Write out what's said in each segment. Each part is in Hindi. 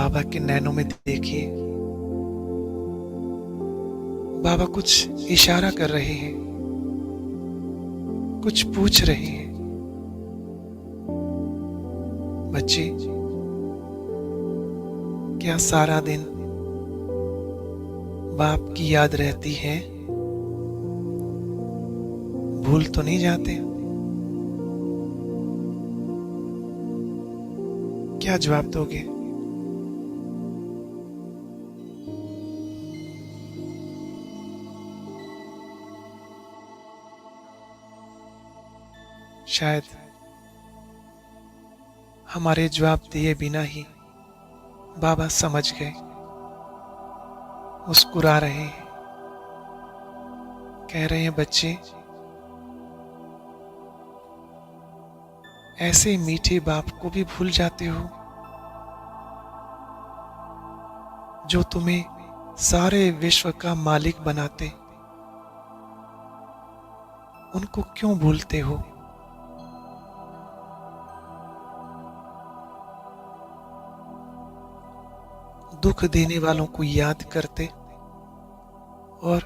बाबा के नैनों में देखिए, बाबा कुछ इशारा कर रहे हैं, कुछ पूछ रहे हैं। बच्चे, क्या सारा दिन बाप की याद रहती है? भूल तो नहीं जाते? क्या जवाब दोगे? शायद हमारे जवाब दिए बिना ही बाबा समझ गए, मुस्कुरा रहे हैं, कह रहे हैं, बच्चे, ऐसे मीठे बाप को भी भूल जाते हो जो तुम्हें सारे विश्व का मालिक बनाते। उनको क्यों भूलते हो? दुख देने वालों को याद करते और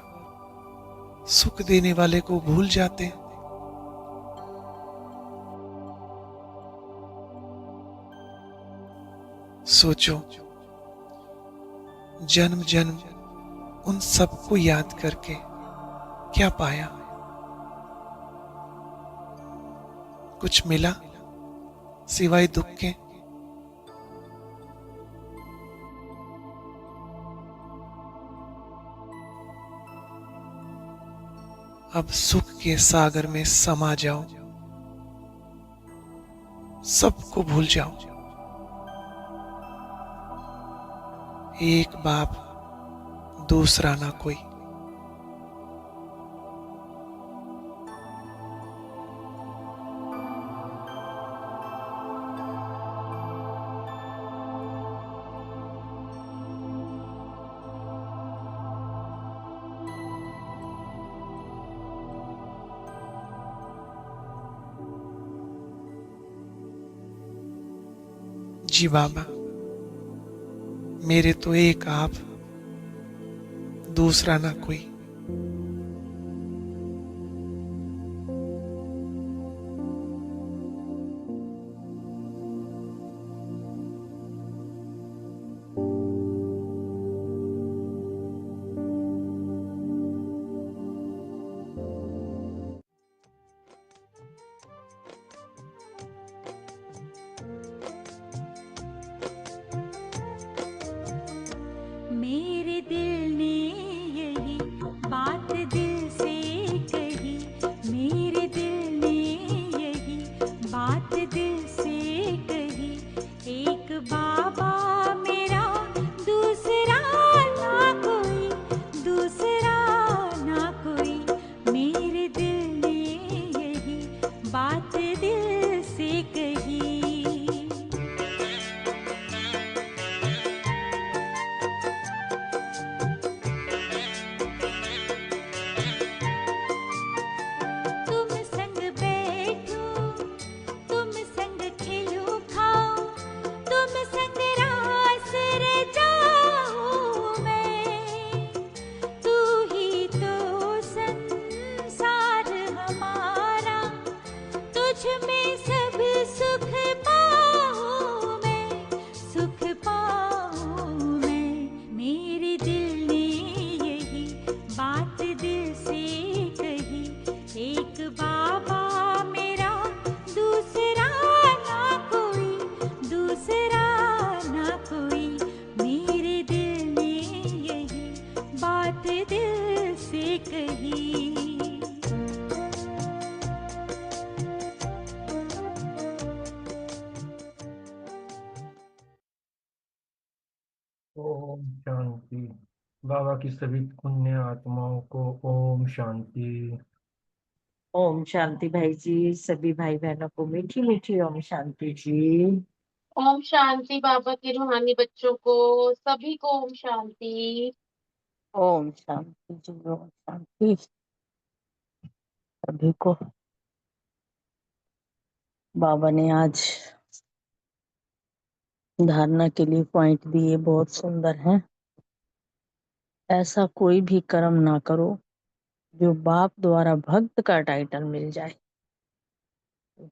सुख देने वाले को भूल जाते। सोचो, जन्म जन्म उन सबको याद करके क्या पाया? कुछ मिला सिवाय दुख के? अब सुख के सागर में समा जाओ, सबको भूल जाओ। एक बाप, दूसरा ना कोई। जी बाबा, मेरे तो एक आप, दूसरा ना कोई। मेरे दिल ने यही बात दिल से कही, मेरे दिल ने यही बात दिल से कही। एक बाबा मेरा, दूसरा ना कोई, दूसरा ना कोई। मेरे दिल ने यही बात दिल से कही। तुम संग बैठूं, तुम संग खेलूं खाऊं, तुम संग रास रचाऊं मैं। तू ही तो संसार हमारा, तुझ में सब सुख पाऊं मैं, सुख पाऊं मैं। मेरे दिल ने यही बात दिल से कही। एक बाबा मेरा, दूसरा ना कोई, दूसरा ना कोई। मेरे दिल ने यही बात दिल से कही। ओम शांति। बाबा की सभी पुण्य आत्माओं को ओम शांति। ओम शांति भाई जी, सभी भाई बहनों को मीठी मीठी ओम शांति जी। ओम शांति। बाबा के रूहानी बच्चों को सभी को ओम शांति। ओम शांति जी, ओम शांति सभी को। बाबा ने आज धारणा के लिए पॉइंट दिए, बहुत सुंदर है। ऐसा कोई भी कर्म ना करो जो बाप द्वारा भक्त का टाइटल मिल जाए।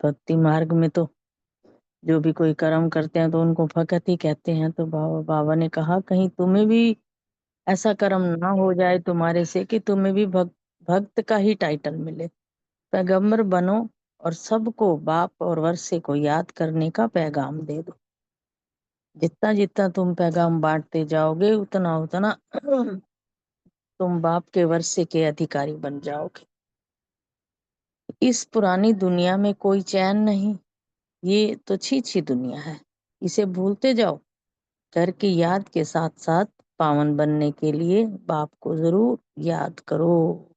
भक्ति मार्ग में तो जो भी कोई कर्म करते हैं तो उनको भगत ही कहते हैं। तो बाबा ने कहा कहीं तुम्हें भी ऐसा कर्म ना हो जाए तुम्हारे से कि तुम्हें भी भक्त का ही टाइटल मिले। पैगंबर बनो और सबको बाप और वर्षे को याद करने का पैगाम दे दो। जितना जितना तुम पैगाम बांटते जाओगे उतना उतना तुम बाप के वर्षे के अधिकारी बन जाओगे। इस पुरानी दुनिया में कोई चैन नहीं, ये तो छी दुनिया है। इसे भूलते जाओ। घर की याद के साथ साथ पावन बनने के लिए बाप को जरूर याद करो।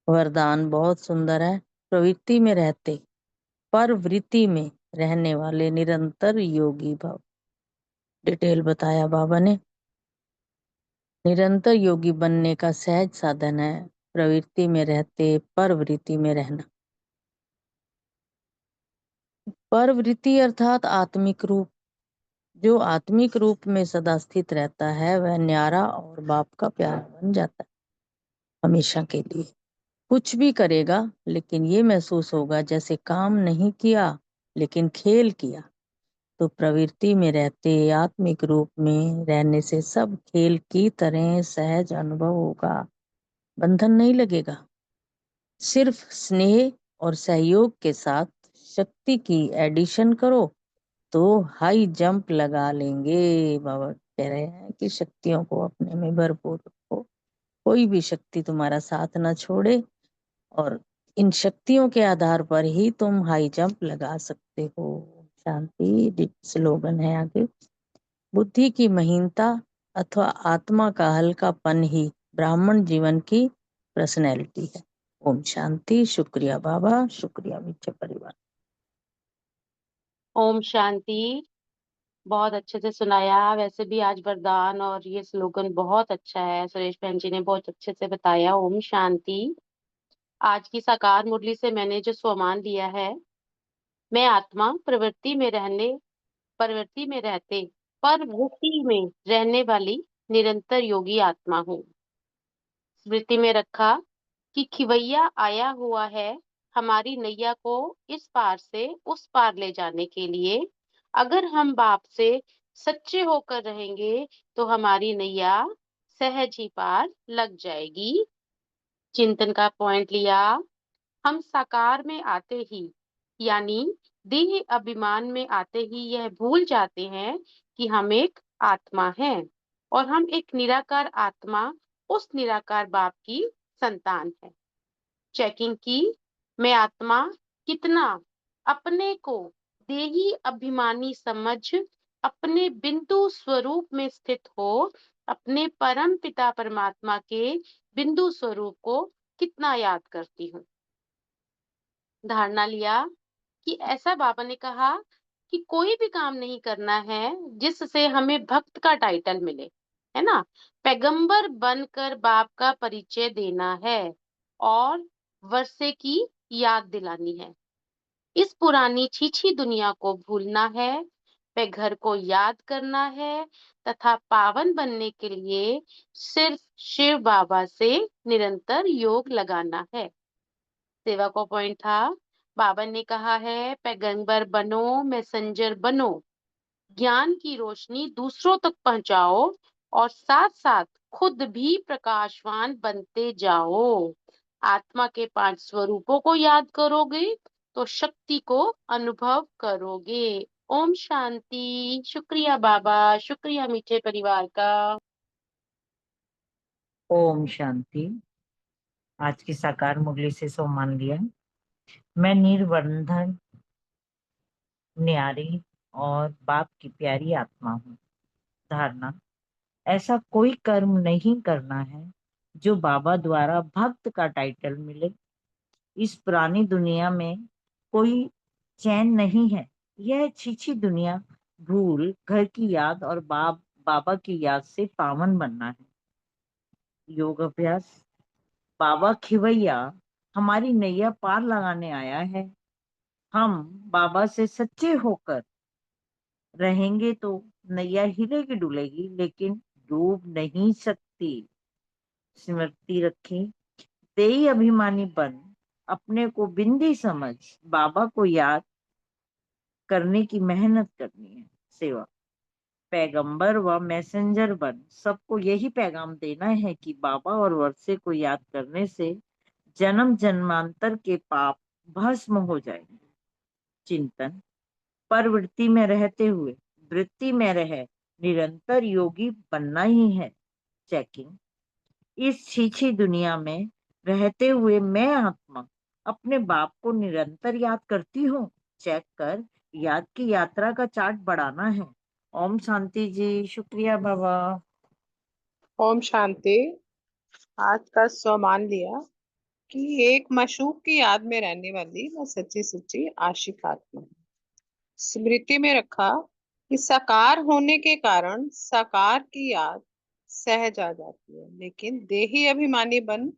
वरदान बहुत सुंदर है। प्रवृत्ति में रहते पर वृत्ति में रहने वाले निरंतर योगी भव। डिटेल बताया बाबा ने। निरंतर योगी बनने का सहज साधन है प्रवृत्ति में रहते पर वृत्ति में रहना। पर वृत्ति अर्थात आत्मिक रूप। जो आत्मिक रूप में सदा स्थित रहता है वह न्यारा और बाप का प्यारा बन जाता है हमेशा के लिए। कुछ भी करेगा लेकिन ये महसूस होगा जैसे काम नहीं किया लेकिन खेल किया। तो प्रवृत्ति में रहते आत्मिक रूप में रहने से सब खेल की तरह सहज अनुभव होगा। बंधन नहीं लगेगा। सिर्फ स्नेह और सहयोग के साथ शक्ति की एडिशन करो तो हाई जंप लगा लेंगे। बाबा कह रहे हैं कि शक्तियों को अपने में भरपूर रखो, कोई भी शक्ति तुम्हारा साथ ना छोड़े और इन शक्तियों के आधार पर ही तुम हाई जंप लगा सकते हो। शांति स्लोगन है आगे। बुद्धि की महीनता अथवा आत्मा का हल्कापन ही ब्राह्मण जीवन की पर्सनैलिटी है। ओम शांति। शुक्रिया बाबा, शुक्रिया मीठे परिवार। ओम शांति। बहुत अच्छे से सुनाया। वैसे भी आज वरदान और ये स्लोगन बहुत अच्छा है, सुरेश बहन जी ने बहुत अच्छे से बताया। ओम शांति। आज की साकार मुरली से मैंने जो स्वमान लिया है, मैं आत्मा प्रवृत्ति में रहते पर वृत्ति में रहने वाली निरंतर योगी आत्मा हूँ। स्मृति में रखा कि खिवैया आया हुआ है हमारी नैया को इस पार से उस पार ले जाने के लिए। अगर हम बाप से सच्चे होकर रहेंगे तो हमारी नैया सहज ही पार लग जाएगी। चिंतन का पॉइंट लिया। हम साकार में आते ही यानी देह अभिमान में आते ही यह भूल जाते हैं कि हम एक आत्मा हैं और हम एक निराकार आत्मा उस निराकार बाप की संतान है। चेकिंग की। मैं आत्मा कितना अपने को देही अभिमानी समझ अपने बिंदु स्वरूप में स्थित हो अपने परम पिता परमात्मा के बिंदु स्वरूप को कितना याद करती हूँ। धारणा लिया कि ऐसा बाबा ने कहा कि कोई भी काम नहीं करना है जिससे हमें भक्त का टाइटल मिले, है ना। पैगंबर बनकर बाप का परिचय देना है और वर्षे की याद दिलानी है। इस पुरानी छीछी दुनिया को भूलना है, वे घर को याद करना है तथा पावन बनने के लिए सिर्फ शिव बाबा से निरंतर योग लगाना है। सेवा का पॉइंट था। बाबा ने कहा है पैगंबर बनो, मैसेंजर बनो, ज्ञान की रोशनी दूसरों तक पहुंचाओ और साथ साथ खुद भी प्रकाशवान बनते जाओ। आत्मा के 5 स्वरूपों को याद करोगे तो शक्ति को अनुभव करोगे। ओम शांति। शुक्रिया बाबा, शुक्रिया मीठे परिवार का। ओम शांति। आज की साकार मुरली से सो मान लिया। मैं निर्बंधन न्यारी और बाप की प्यारी आत्मा हूँ। धारणा। ऐसा कोई कर्म नहीं करना है जो बाबा द्वारा भक्त का टाइटल मिले। इस पुरानी दुनिया में कोई चैन नहीं है, यह छीछी दुनिया। भूल घर की याद और बाबा की याद से पावन बनना है। योग अभ्यास। बाबा खिवैया हमारी नैया पार लगाने आया है। हम बाबा से सच्चे होकर रहेंगे तो नैया हिलेगी डुलेगी, लेकिन डूब नहीं सकती। स्मृति रखें, तेई अभिमानी बन अपने को बिंदी समझ बाबा को याद करने की मेहनत करनी है। सेवा, पैगंबर व मैसेंजर बन सबको यही पैगाम देना है कि बाबा और वर्षे को याद करने से जन्म जन्मांतर के पाप भस्म हो जाएंगे। चिंतन, पर वृत्ति में रहते हुए वृत्ति में रहे निरंतर योगी बनना ही है। चेकिंग, इस छीछी दुनिया में रहते हुए मैं आत्मा अपने बाप को निरंतर याद करती हूँ। चेक कर, याद की यात्रा का चार्ट बढ़ाना है। ओम शांति जी, शुक्रिया बाबा। ओम शांति। आज का सम्मान लिया कि एक मशूक की याद में रहने वाली मैं सच्ची सच्ची आशिक आत्मा हूँ। स्मृति में रखा कि साकार होने के कारण साकार की याद सहज आ जाती है, लेकिन देही अभिमानी बन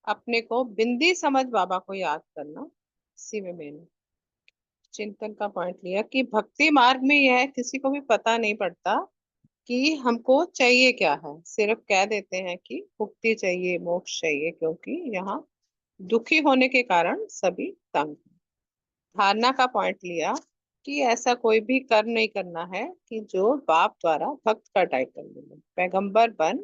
अपने को बिंदी समझ बाबा को याद करना, इसी में मैंने चिंतन का पॉइंट लिया कि भक्ति मार्ग में यह किसी को भी पता नहीं पड़ता कि हमको चाहिए क्या है। सिर्फ कह देते हैं कि मुक्ति चाहिए, मोक्ष चाहिए, क्योंकि यहाँ दुखी होने के कारण सभी तंग हैं। धारणा का पॉइंट लिया कि ऐसा कोई भी कर्म नहीं करना है कि जो बाप द्वारा भक्त का टाइटल मिले। पैगंबर बन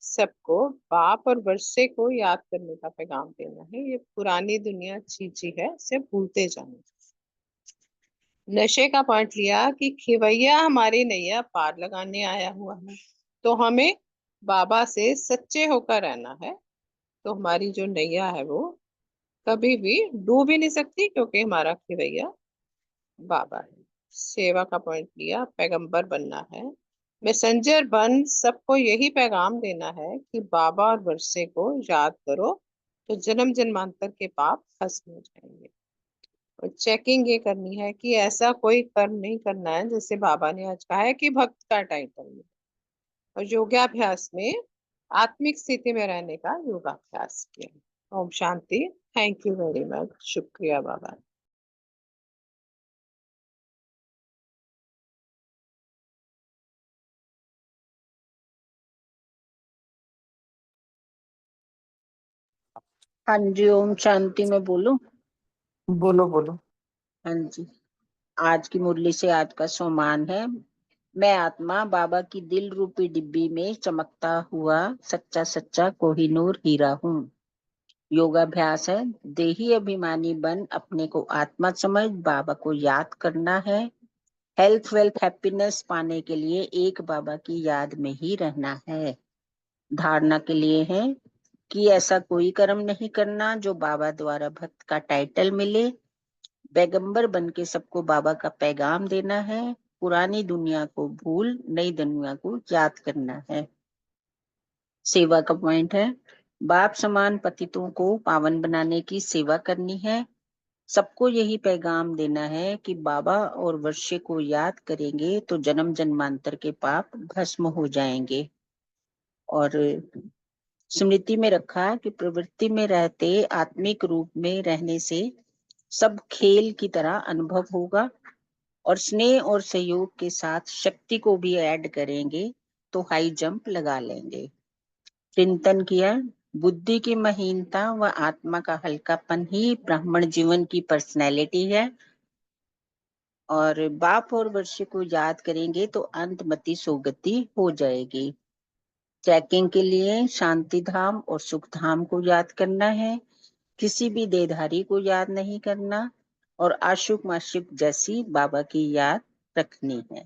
सबको बाप और वर्षे को याद करने का पैगाम देना है। ये पुरानी दुनिया छीछी है, इसे भूलते जाना। नशे का पॉइंट लिया कि खिवैया हमारी नैया पार लगाने आया हुआ है, तो हमें बाबा से सच्चे होकर रहना है। तो हमारी जो नैया है वो कभी भी डूब ही नहीं सकती, क्योंकि हमारा खिवैया बाबा है। सेवा का पॉइंट लिया, पैगंबर बनना है। मैसेंजर बन सबको यही पैगाम देना है कि बाबा और वर्षे को याद करो तो जन्म जन्मांतर के पाप खत्म हो जाएंगे। और चेकिंग ये करनी है कि ऐसा कोई कर्म नहीं करना है, जैसे बाबा ने आज कहा है कि भक्त का टाइटल मिले। और योगाभ्यास में आत्मिक स्थिति में रहने का योगाभ्यास किया। ओम शांति। Thank you very much. शुक्रिया बाबा। हाँ जी, ओम शांति में बोलूं। बोलो बोलो। हाँ जी, आज की मुरली से आज का सम्मान है। मैं आत्मा बाबा की दिल रूपी डिब्बी में चमकता हुआ सच्चा सच्चा कोहिनूर हीरा हूँ। योगाभ्यास है, देही अभिमानी बन अपने को आत्मा समझ बाबा को याद करना है। हेल्थ वेल्थ हैप्पीनेस पाने के लिए एक बाबा की याद में ही रहना है। धारणा के लिए है कि ऐसा कोई कर्म नहीं करना जो बाबा द्वारा भक्त का टाइटल मिले। पैगंबर बन के सबको बाबा का पैगाम देना है। पुरानी दुनिया को भूल नई दुनिया को याद करना है। सेवा का पॉइंट है, बाप समान पतितों को पावन बनाने की सेवा करनी है। सबको यही पैगाम देना है कि बाबा और वर्षे को याद करेंगे तो जन्म जन्मांतर के पाप भस्म हो जाएंगे। और स्मृति में रखा कि प्रवृत्ति में रहते आत्मिक रूप में रहने से सब खेल की तरह अनुभव होगा, और स्नेह और सहयोग के साथ शक्ति को भी ऐड करेंगे तो हाई जंप लगा लेंगे। चिंतन किया, बुद्धि की महीनता व आत्मा का हल्कापन ही ब्राह्मण जीवन की पर्सनैलिटी है, और बाप और वर्षे को याद करेंगे तो अंतमति सोगति हो जाएगी। चेकिंग के लिए शांति धाम और सुख धाम को याद करना है, किसी भी देहधारी को याद नहीं करना, और आशुक माशुक जैसी बाबा की याद रखनी है।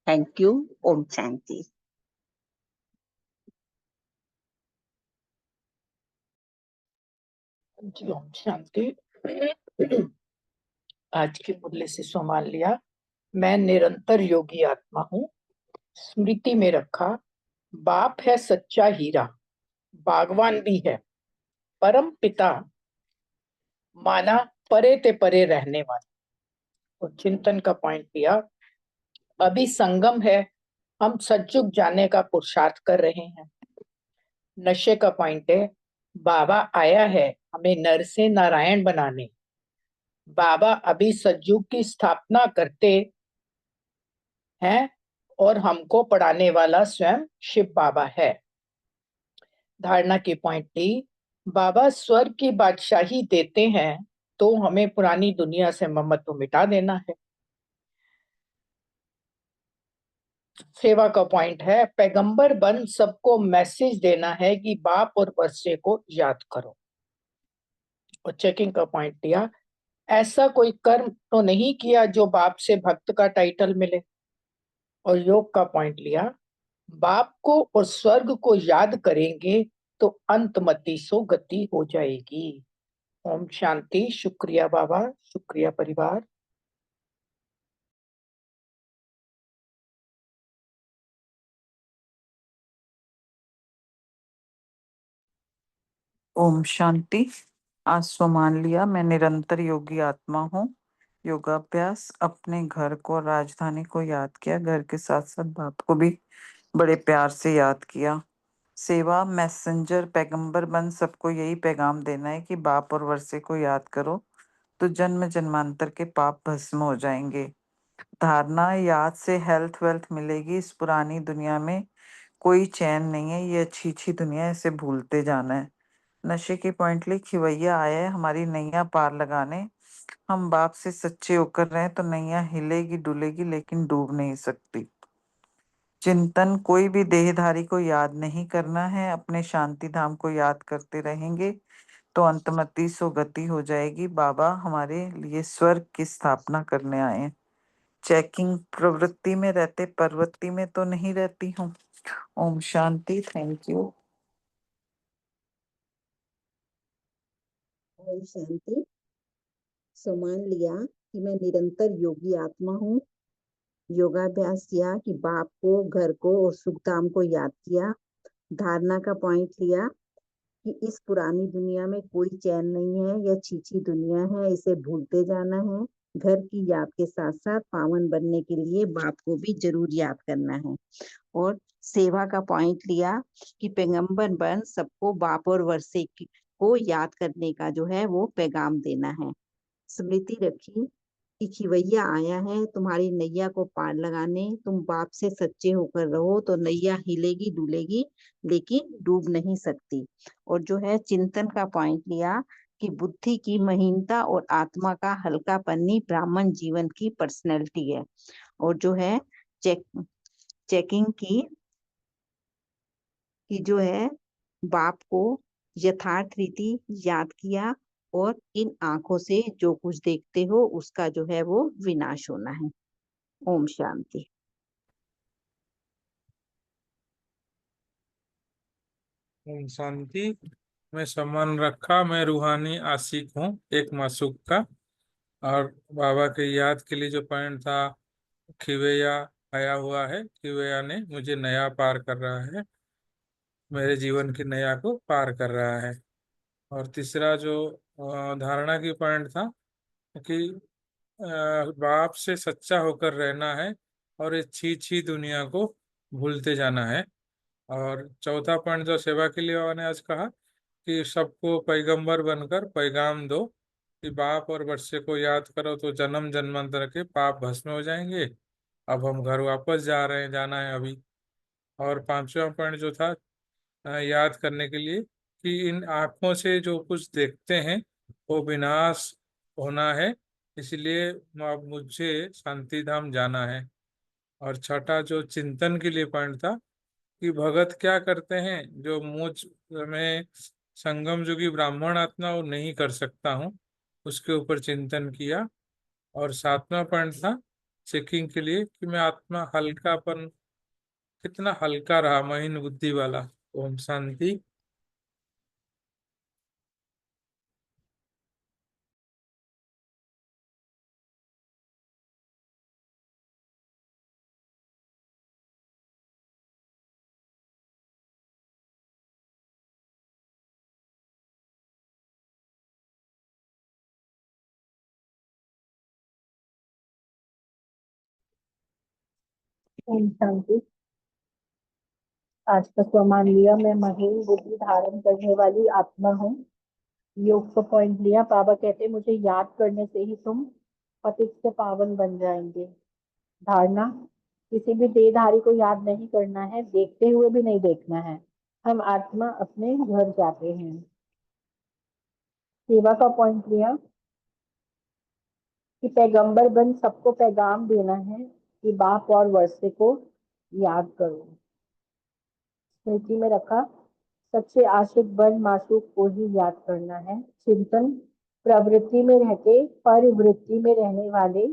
Thank you. ओम शांति। जी ओम शांति। आज की मुरली से सम्मान लिया, मैं निरंतर योगी आत्मा हूँ। स्मृति में रखा, बाप है सच्चा हीरा, बागवान भी है, परम पिता माना परे ते परे रहने वाला। और चिंतन का पॉइंट दिया, अभी संगम है, हम सच्चुक जाने का पुरुषार्थ कर रहे हैं। नशे का पॉइंट है, बाबा आया है हमें नर से नारायण बनाने। बाबा अभी सज्जुग की स्थापना करते हैं और हमको पढ़ाने वाला स्वयं शिव बाबा है। धारणा की पॉइंट डी, बाबा स्वर्ग की बादशाही देते हैं तो हमें पुरानी दुनिया से ममत्व मिटा देना है। सेवा का पॉइंट है, पैगंबर बन सबको मैसेज देना है कि बाप और बच्चे को याद करो। और चेकिंग का पॉइंट दिया, ऐसा कोई कर्म तो नहीं किया जो बाप से भक्त का टाइटल मिले। और योग का पॉइंट लिया, बाप को और स्वर्ग को याद करेंगे तो अंतमति सो गति हो जाएगी। ओम शांति। शुक्रिया बाबा, शुक्रिया परिवार। ओम शांति। आज स्वमान लिया, मैं निरंतर योगी आत्मा हूँ। योगाभ्यास, अपने घर को, राजधानी को याद किया, घर के साथ साथ बाप को भी बड़े प्यार से याद किया। सेवा, मैसेंजर, पैगंबर बन सबको यही पैगाम देना है कि बाप और वर्षे को याद करो तो जन्म जन्मांतर के पाप भस्म हो जाएंगे। धारणा, याद से हेल्थ वेल्थ मिलेगी। इस पुरानी दुनिया में कोई चैन नहीं है, ये अच्छी अच्छी दुनिया है, इसे भूलते जाना है। नशे की पॉइंट ली, खिवैया आया है हमारी नैया पार लगाने। हम बाप से सच्चे होकर रहे तो नैया हिलेगी डुलेगी लेकिन डूब नहीं सकती। चिंतन, कोई भी देहधारी को याद नहीं करना है, अपने शांति धाम को याद करते रहेंगे तो अंतमति सो गति हो जाएगी। बाबा हमारे लिए स्वर्ग की स्थापना करने आए हैं। चेकिंग, प्रवृत्ति में रहते प्रवृत्ति में तो नहीं रहती हूँ। ओम शांति। Thank you. ओम शांति। सम्मान लिया कि मैं निरंतर योगी आत्मा हूँ। योगाभ्यास किया कि बाप को, घर को और सुख धाम को याद किया। धारणा का पॉइंट लिया कि इस पुरानी दुनिया में कोई चैन नहीं है, यह छीछी दुनिया है, इसे भूलते जाना है। घर की याद के साथ साथ पावन बनने के लिए बाप को भी जरूर याद करना है। और सेवा का पॉइंट लिया कि पैगंबर बन सबको बाप और वर्षे को याद करने का जो है वो पैगाम देना है। स्मृति रखी कि खिवैया आया है तुम्हारी नैया को पार लगाने, तुम बाप से सच्चे होकर रहो तो नैया हिलेगी डुलेगी लेकिन डूब नहीं सकती। और जो है चिंतन का पॉइंट लिया कि बुद्धि की महीनता और आत्मा का हल्कापन ही ब्राह्मण जीवन की पर्सनैलिटी है। और जो है चेकिंग की कि जो है बाप को यथार्थ रीति याद किया और इन आंखों से जो कुछ देखते हो उसका जो है वो विनाश होना है। ओम शांति। ओम शांति। मैं सम्मान रखा, मैं रूहानी आशिक हूँ एक मासूक का। और बाबा के याद के लिए जो पॉइंट था, खिवैया आया हुआ है, खिवैया ने मुझे नया पार कर रहा है, मेरे जीवन की नया को पार कर रहा है। और तीसरा जो धारणा की पॉइंट था कि बाप से सच्चा होकर रहना है और इस छी दुनिया को भूलते जाना है। और चौथा पॉइंट जो सेवा के लिए बाबा ने आज कहा कि सबको पैगंबर बनकर पैगाम दो कि बाप और वर्षे को याद करो तो जन्म जन्मांतर के पाप भस्म हो जाएंगे। अब हम घर वापस जा रहे हैं, जाना है अभी। और पांचवा पॉइंट जो था याद करने के लिए कि इन आँखों से जो कुछ देखते हैं वो विनाश होना है, इसलिए अब मुझे शांति धाम जाना है। और छठा जो चिंतन के लिए पॉइंट था कि भगत क्या करते हैं जो मुझ में संगम युगी ब्राह्मण आत्मा वो नहीं कर सकता हूँ, उसके ऊपर चिंतन किया। और सातवां पॉइंट था चेकिंग के लिए कि मैं आत्मा हल्कापन कितना हल्का रहा, महीन बुद्धि वाला। ओम शांति। ओम शांति। आज का स्वमान लिया, मैं महीन बुद्धि धारण करने वाली आत्मा हूँ। योग का पॉइंट लिया, बाबा कहते मुझे याद करने से ही तुम पतित से पावन बन जाएंगे। धारणा किसी भी देहधारी को याद नहीं करना है, देखते हुए भी नहीं देखना है। हम आत्मा अपने घर जाते हैं। सेवा का पॉइंट लिया कि पैगंबर बन सबको पैगाम देना है कि बाप और वर्षे को याद करो। स्मृति में रखा, सच्चे आशिक बन माशूक को ही याद करना है। चिंतन, प्रवृत्ति में रहते परिवृत्ति में रहने वाले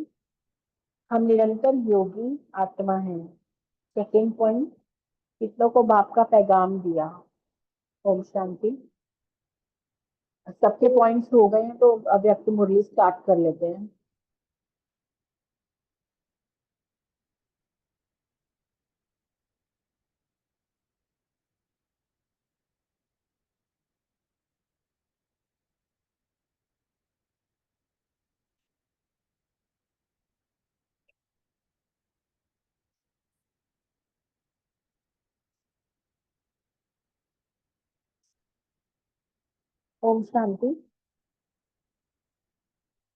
हम निरंतर योगी आत्मा हैं। सेकेंड पॉइंट, कितनों को बाप का पैगाम दिया। ओम शांति। सबके पॉइंट्स हो गए हैं तो अव्यक्त मुरली स्टार्ट कर लेते हैं। ओम शांति।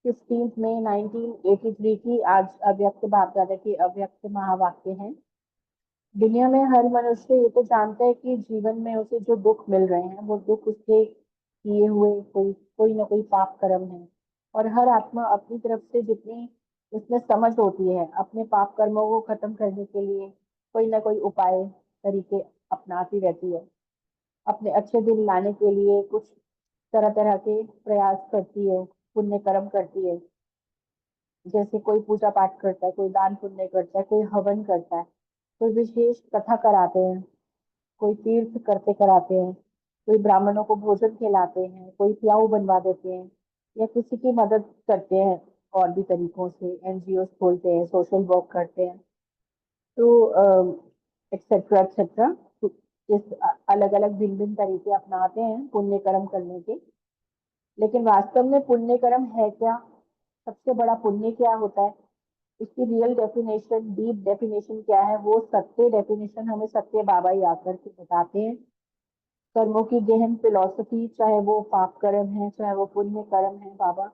15 मई 1983 की आज अव्यक्त बाप दादा की अव्यक्त महावाक्य है। दुनिया में हर मनुष्य ये तो जानता है कि जीवन में उसे जो दुख मिल रहे हैं वो दुख उसके किए हुए कोई ना कोई पाप कर्म है। और हर आत्मा अपनी तरफ से जितनी उसमें समझ होती है अपने पाप कर्मों को खत्म करने के लिए कोई ना कोई उपाय तरीके अपनाती रहती है। अपने अच्छे दिन लाने के लिए कुछ तरह तरह के प्रयास करती है, पुण्य कर्म करती है। जैसे कोई पूजा पाठ करता है, कोई दान पुण्य करता है, कोई हवन करता है, कोई विशेष कथा कराते हैं, कोई तीर्थ करते कराते हैं, कोई ब्राह्मणों को भोजन खिलाते हैं, कोई प्याऊ बनवा देते हैं या किसी की मदद करते हैं। और भी तरीकों से एनजीओ खोलते हैं, सोशल वर्क करते हैं, तो एक्सेट्रा एक्सेट्रा। इस अलग अलग भिन्न भिन्न तरीके अपनाते हैं पुण्य कर्म करने के। लेकिन वास्तव में पुण्य कर्म है क्या? सबसे बड़ा पुण्य क्या होता है? इसकी रियल डेफिनेशन, डीप डेफिनेशन क्या है? वो सत्य डेफिनेशन हमें सत्य बाबा ही आकर के बताते हैं। कर्मों की गहन फिलॉसफी, चाहे वो पाप कर्म है चाहे वो पुण्य कर्म है, बाबा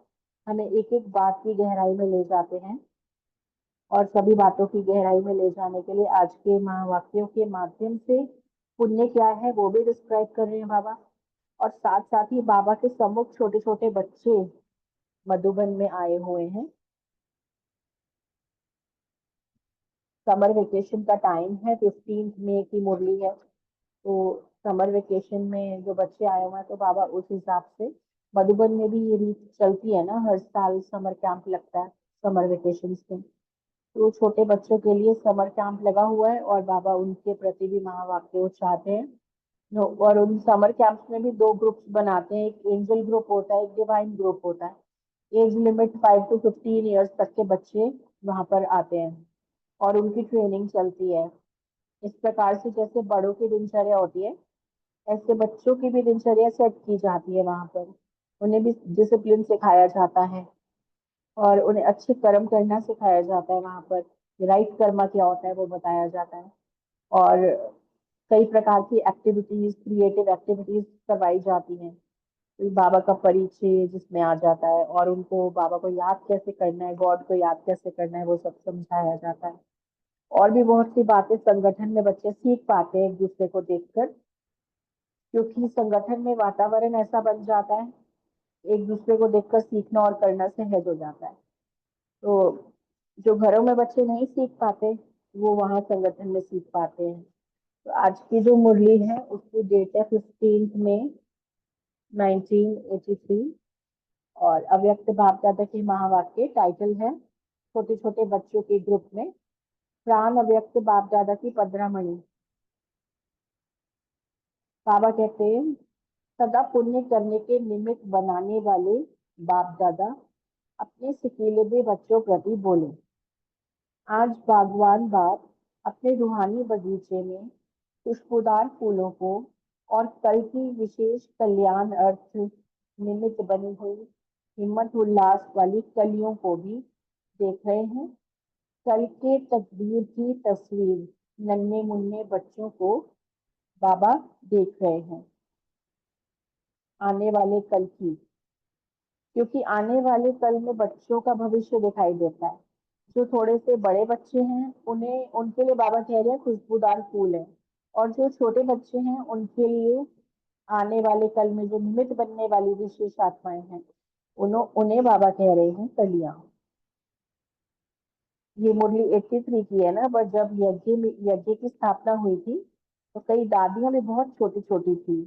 हमें एक एक बात की गहराई में ले जाते हैं। और सभी बातों की गहराई में ले जाने के लिए आज के महावाक्यों के माध्यम से पुण्य क्या है वो भी डिस्क्राइब कर रहे हैं बाबा। और साथ साथ ही बाबा के सम्मुख छोटे छोटे बच्चे मधुबन में आए हुए हैं। समर वेकेशन का टाइम है, 15 मई की मुरली है, तो समर वेकेशन में जो बच्चे आए हुए हैं तो बाबा उस हिसाब से, मधुबन में भी ये रीत चलती है ना, हर साल समर कैंप लगता है समर वेकेशन में। तो छोटे बच्चों के लिए समर कैंप लगा हुआ है और बाबा उनके प्रति भी महावाक्य उच्चारते हैं। और उन समर कैंप्स में भी दो ग्रुप्स बनाते हैं, एक एंजल ग्रुप होता है, एक डिवाइन ग्रुप होता है। एज लिमिट 5 to 15 ईयर्स तक के बच्चे वहां पर आते हैं और उनकी ट्रेनिंग चलती है। इस प्रकार से जैसे बड़ों की दिनचर्या होती है ऐसे बच्चों की भी दिनचर्या सेट की जाती है वहां पर। उन्हें भी डिसिप्लिन सिखाया जाता है और उन्हें अच्छे कर्म करना सिखाया जाता है। वहां पर राइट कर्म क्या होता है वो बताया जाता है और कई प्रकार की एक्टिविटीज, क्रिएटिव एक्टिविटीज करवाई जाती हैं। तो बाबा का परिचय जिसमें आ जाता है और उनको बाबा को याद कैसे करना है, गॉड को याद कैसे करना है, वो सब समझाया जाता है। और भी बहुत सी बातें संगठन में बच्चे सीख पाते हैं एक दूसरे को देखकर, क्योंकि संगठन में वातावरण ऐसा बन जाता है, एक दूसरे को देखकर सीखना और करना सहज हो जाता है। तो जो घरों में बच्चे नहीं सीख पाते वो वहां संगठन में सीख पाते हैं। तो आज की जो मुरली है उसकी डेट है 15 मई 1983 और अव्यक्त बाप दादा के महावाक्य टाइटल है छोटे छोटे बच्चों के ग्रुप में प्राण अव्यक्त बाप दादा की 15 मणि। बाबा कहते हैं, सदा पुण्य करने के निमित्त बनाने वाले बाप दादा अपने सिकीले बच्चों प्रति बोले। आज बागवान बाप अपने रूहानी बगीचे में खुशबूदार फूलों को और कल की विशेष कल्याण अर्थ निमित्त बनी हुई हिम्मत उल्लास वाली कलियों को भी देख रहे हैं। कल के तकदीर की तस्वीर नन्हे मुन्ने बच्चों को बाबा देख रहे हैं, आने वाले कल की, क्योंकि आने वाले कल में बच्चों का भविष्य दिखाई देता है। जो थोड़े से बड़े बच्चे हैं उन्हें उनके लिए बाबा कह रहे हैं खुशबूदार फूल है, और जो छोटे बच्चे हैं उनके लिए आने वाले कल में जो निमित्त बनने वाली विशेष आत्माएं हैं उन्हें बाबा कह रहे हैं कलियां। ये मुरली 83 की है ना, पर जब यज्ञ की स्थापना हुई थी तो कई दादियां भी बहुत छोटी छोटी थी,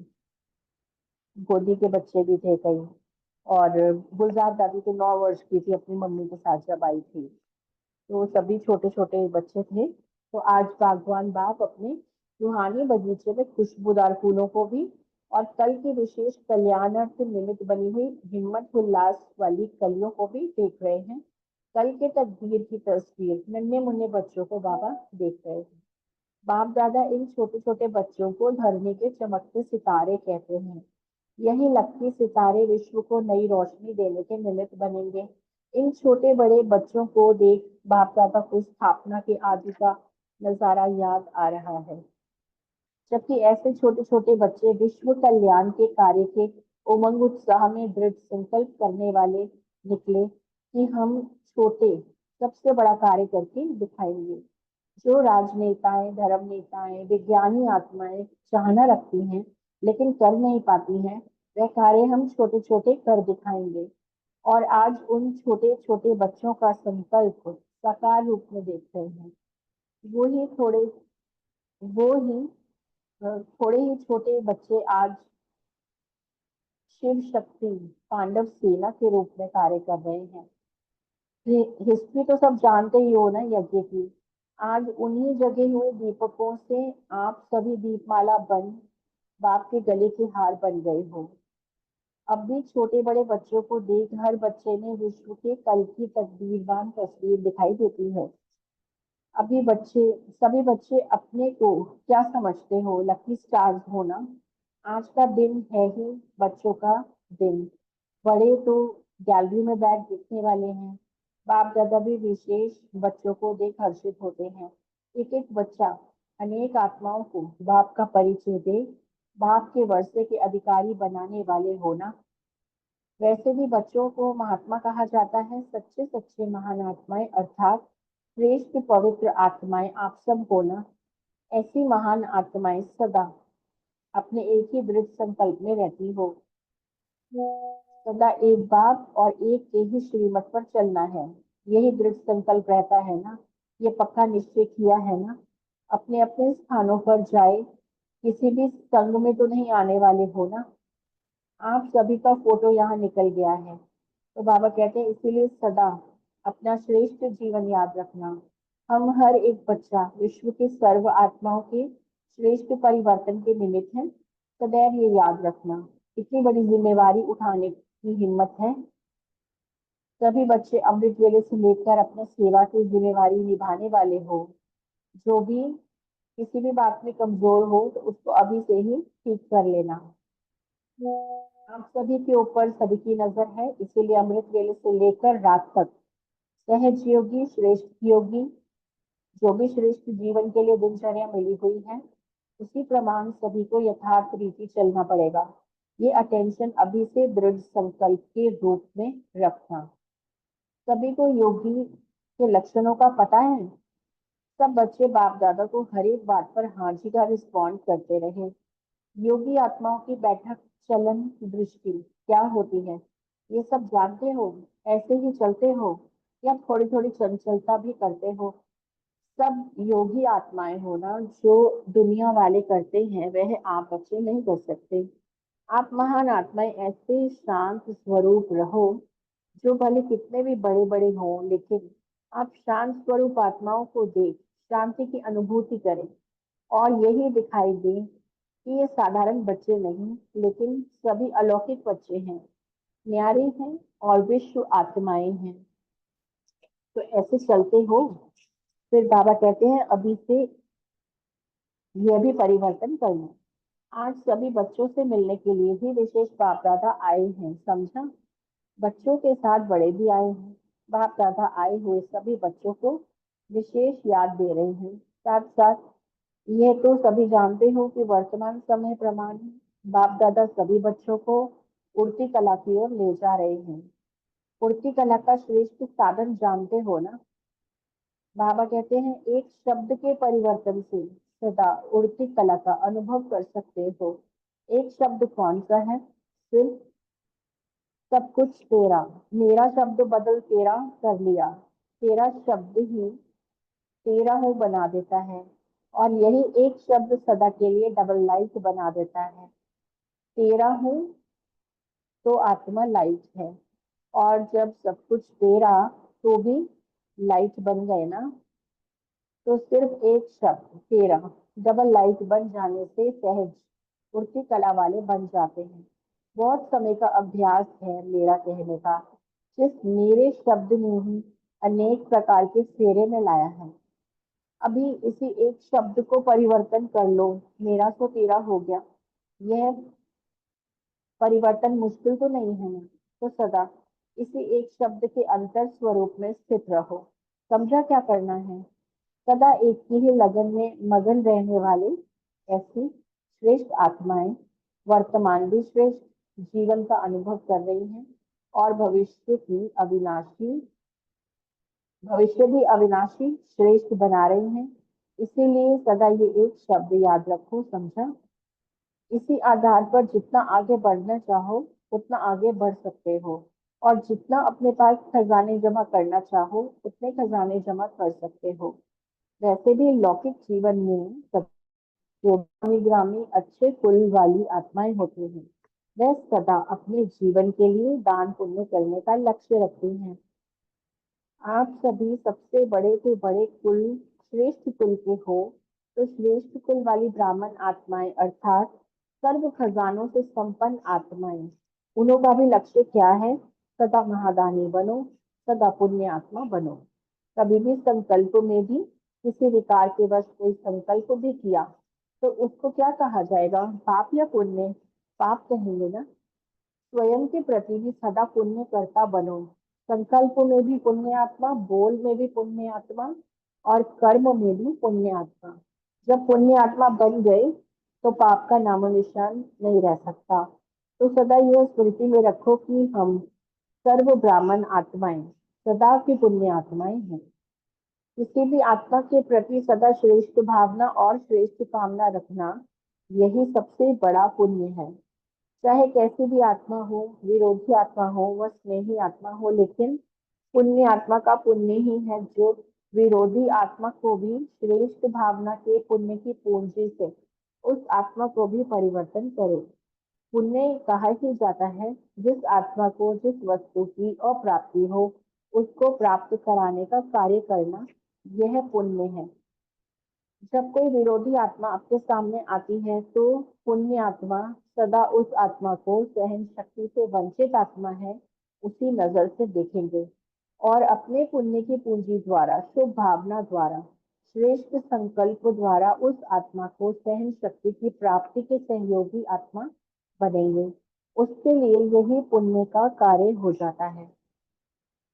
गोदी के बच्चे भी थे कई, और गुलजार दादी तो 9 वर्ष की थी अपनी मम्मी के साथ जब आई थी, तो सभी छोटे छोटे बच्चे थे। तो आज भगवान बाप अपने रूहानी बगीचे में खुशबूदार फूलों को भी और कल की विशेष कल्याणार्थ निमित्त बनी हुई हिम्मत उल्लास वाली कलियों को भी देख रहे हैं। कल के तकदीर की तस्वीर नन्हे मुन्ने बच्चों को बाबा देख रहे हैं। बाप दादा इन छोटे छोटे बच्चों को धरनी के चमकते सितारे कहते हैं। यही लकी सितारे विश्व को नई रोशनी देने के निमित्त बनेंगे। इन छोटे बड़े बच्चों को देख बाप दादा को स्थापना के आदि का नजारा याद आ रहा है, जबकि ऐसे छोटे छोटे बच्चे विश्व कल्याण के कार्य के उमंग उत्साह में दृढ़ संकल्प करने वाले निकले कि हम छोटे सबसे बड़ा कार्य करके दिखाएंगे। जो राजनेताएं, धर्म नेताएं, विज्ञानी आत्माएं चाहना रखती हैं लेकिन कर नहीं पाती हैं, वह कार्य हम छोटे छोटे कर दिखाएंगे। और आज उन छोटे छोटे बच्चों का संकल्प साकार रूप में देख रहे हैं। वो ही थोड़े वो ही थोड़े ही छोटे बच्चे आज शिव शक्ति पांडव सेना के रूप में कार्य कर रहे हैं। हिस्ट्री तो सब जानते ही हो ना यज्ञ की। आज उन्हीं जगे हुए दीपकों से आप सभी दीपमाला बन बाप के गले के हार बन गए हो। अब भी छोटे बड़े बच्चों को देख हर बच्चे में विश्व के कल की तकदीरवान तस्वीर दिखाई देती है। सभी बच्चे अपने को क्या समझते हो, लकी स्टार्स हो ना। आज का दिन है ही बच्चों का दिन। बड़े तो गैलरी में बैठ देखने वाले हैं, बाप दादा भी विशेष बच्चों को देख हर्षित होते हैं। एक एक बच्चा अनेक आत्माओं को बाप का परिचय दे बाप के वर्षे के अधिकारी बनाने वाले होना। वैसे भी बच्चों को महात्मा कहा जाता है, सच्चे सच्चे महान आत्माएं अर्थात श्रेष्ठ पवित्र आत्माएं आप सब होना। ऐसी महान आत्माएं सदा अपने एक ही दृढ़ संकल्प में रहती हो, सदा एक बाप और एक के ही श्रीमत पर चलना है। यही दृढ़ संकल्प रहता है ना, ये पक्का निश्चय किया है ना। अपने अपने स्थानों पर जाए, किसी भी संग में तो नहीं आने वाले हो ना। आप सभी का फोटो यहाँ निकल गया है, तो बाबा कहते हैं इसीलिए सदा अपना श्रेष्ठ जीवन याद रखना। हम हर एक बच्चा विश्व के सर्व आत्माओं के श्रेष्ठ परिवर्तन के निमित्त है, सदैव ये याद रखना। इतनी बड़ी जिम्मेवारी उठाने की हिम्मत है। सभी बच्चे अमृत वेले से लेकर अपने सेवा की जिम्मेवारी निभाने वाले हो। जो भी किसी भी बात में कमजोर हो तो उसको अभी से ही ठीक कर लेना। आप सभी के ऊपर सभी की नजर है, इसीलिए अमृत वेले से लेकर रात तक सहज योगी, श्रेष्ठ योगी, जो भी श्रेष्ठ जीवन के लिए दिनचर्या मिली हुई है उसी प्रमाण सभी को यथार्थ रीति चलना पड़ेगा। ये अटेंशन अभी से दृढ़ संकल्प के रूप में रखना। सभी को योगी के लक्षणों का पता है। सब बच्चे बाप दादा को हर एक बात पर हाँ जी का रिस्पॉन्ड करते रहे। योगी आत्माओं की बैठक चलन दृष्टि क्या होती है ये सब जानते हो। ऐसे ही चलते हो या थोड़ी थोड़ी चंचलता भी करते हो। सब योगी आत्माएं हो ना, जो दुनिया वाले करते हैं वह आप बच्चे नहीं कर सकते। आप महान आत्माएं ऐसे शांत स्वरूप रहो, जो भले कितने भी बड़े बड़े हों, लेकिन आप शांत स्वरूप आत्माओं को देख शांति की अनुभूति करें और यही दिखाई दे कि ये साधारण बच्चे नहीं लेकिन सभी अलौकिक बच्चे हैं, न्यारे हैं और विश्व आत्माएं हैं। तो ऐसे चलते हो। फिर बाबा कहते हैं अभी से यह भी परिवर्तन करना। आज सभी बच्चों से मिलने के लिए ही विशेष बाप दादा आए हैं, समझा। बच्चों के साथ बड़े भी आए हैं। बाप दादा आए हुए सभी बच्चों को विशेष याद दे रहे हैं। साथ साथ यह तो सभी जानते हो कि वर्तमान समय प्रमाण बाप दादा सभी बच्चों को उड़ती कला की ओर ले जा रहे हैं। उड़ती कला का श्रेष्ठ साधन जानते हो ना, बाबा कहते हैं एक शब्द के परिवर्तन से सदा उड़ती कला का अनुभव कर सकते हो। एक शब्द कौन सा है? सिर्फ सब कुछ तेरा। मेरा शब्द बदल तेरा कर लिया। तेरा शब्द ही तेरा हूँ बना देता है। और यही एक शब्द सदा के लिए डबल लाइट बना देता है। तेरा हूँ तो आत्मा लाइट है। और जब सब कुछ तेरा तो भी लाइट बन गए ना, तो सिर्फ एक शब्द तेरा डबल लाइट बन जाने से सहज उड़ती कला वाले बन जाते हैं। बहुत समय का अभ्यास है मेरा कहने का। जिस मेरे शब्द ने ही अनेक प्रकार के फेरे में लाया है। अभी इसी एक शब्द को परिवर्तन कर लो, मेरा तो तेरा हो गया। यह परिवर्तन मुश्किल तो नहीं है ना? तो सदा इसी एक शब्द के अंतर स्वरूप में स्थित रहो। समझा क्या करना है? सदा एक ही लगन में मगन रहने वाले ऐसी श्रेष्ठ आत्माएं वर्तमान भी श्रेष्ठ जीवन का अनुभव कर रही हैं और भविष्य भी अविनाशी श्रेष्ठ बना रही हैं। इसीलिए सदा ये एक शब्द याद रखो। समझा? इसी आधार पर जितना आगे बढ़ना चाहो उतना आगे बढ़ सकते हो, और जितना अपने पास खजाने जमा करना चाहो उतने खजाने जमा कर सकते हो। वैसे भी लौकिक जीवन में सब जो नामी ग्रामी अच्छे कुल वाली आत्माएं होती हैं, वह सदा अपने जीवन के लिए दान पुण्य करने का लक्ष्य रखती हैं। आप सभी सबसे बड़े से बड़े कुल श्रेष्ठ कुल के हो, तो श्रेष्ठ कुल वाली ब्राह्मण आत्माएं अर्थात सर्व खजानों से संपन्न आत्माएं, उनका भी लक्ष्य क्या है? सदा महादानी बनो, सदा पुण्य आत्मा बनो। कभी भी संकल्प में भी किसी विकार के वश कोई संकल्प भी किया तो उसको क्या कहा जाएगा? पाप या पुण्य? पाप कहेंगे ना। स्वयं के प्रति भी सदा पुण्य करता बनो। संकल्प में भी पुण्य आत्मा, बोल में भी पुण्य आत्मा, और कर्म में भी पुण्य आत्मा। जब पुण्य आत्मा बन गए तो पाप का नामो निशान नहीं रह सकता। तो सदा यह स्मृति में रखो कि हम सर्व ब्राह्मण आत्माएं सदा की पुण्य आत्माएं हैं। किसी भी आत्मा के प्रति सदा श्रेष्ठ भावना और श्रेष्ठ कामना रखना, यही सबसे बड़ा पुण्य है। चाहे कैसी भी आत्मा हो, विरोधी आत्मा हो, वह स्नेही आत्मा हो, लेकिन पुण्य आत्मा का पुण्य ही है जो विरोधी आत्मा को भी श्रेष्ठ भावना के पुण्य की पूंजी से उस आत्मा को भी परिवर्तन करे। पुण्य कहा ही जाता है जिस आत्मा को जिस वस्तु की अप्राप्ति हो उसको प्राप्त कराने का कार्य करना, यह पुण्य है। जब कोई विरोधी आत्मा आपके सामने आती है तो पुण्य आत्मा सदा उस आत्मा को सहन शक्ति से वंचित आत्मा है उसी नजर से देखेंगे और अपने पुण्य की पूंजी द्वारा, शुभ भावना द्वारा, श्रेष्ठ संकल्प द्वारा उस आत्मा को सहन शक्ति की प्राप्ति के सहयोगी आत्मा बनेंगे। उसके लिए यही पुण्य का कार्य हो जाता है।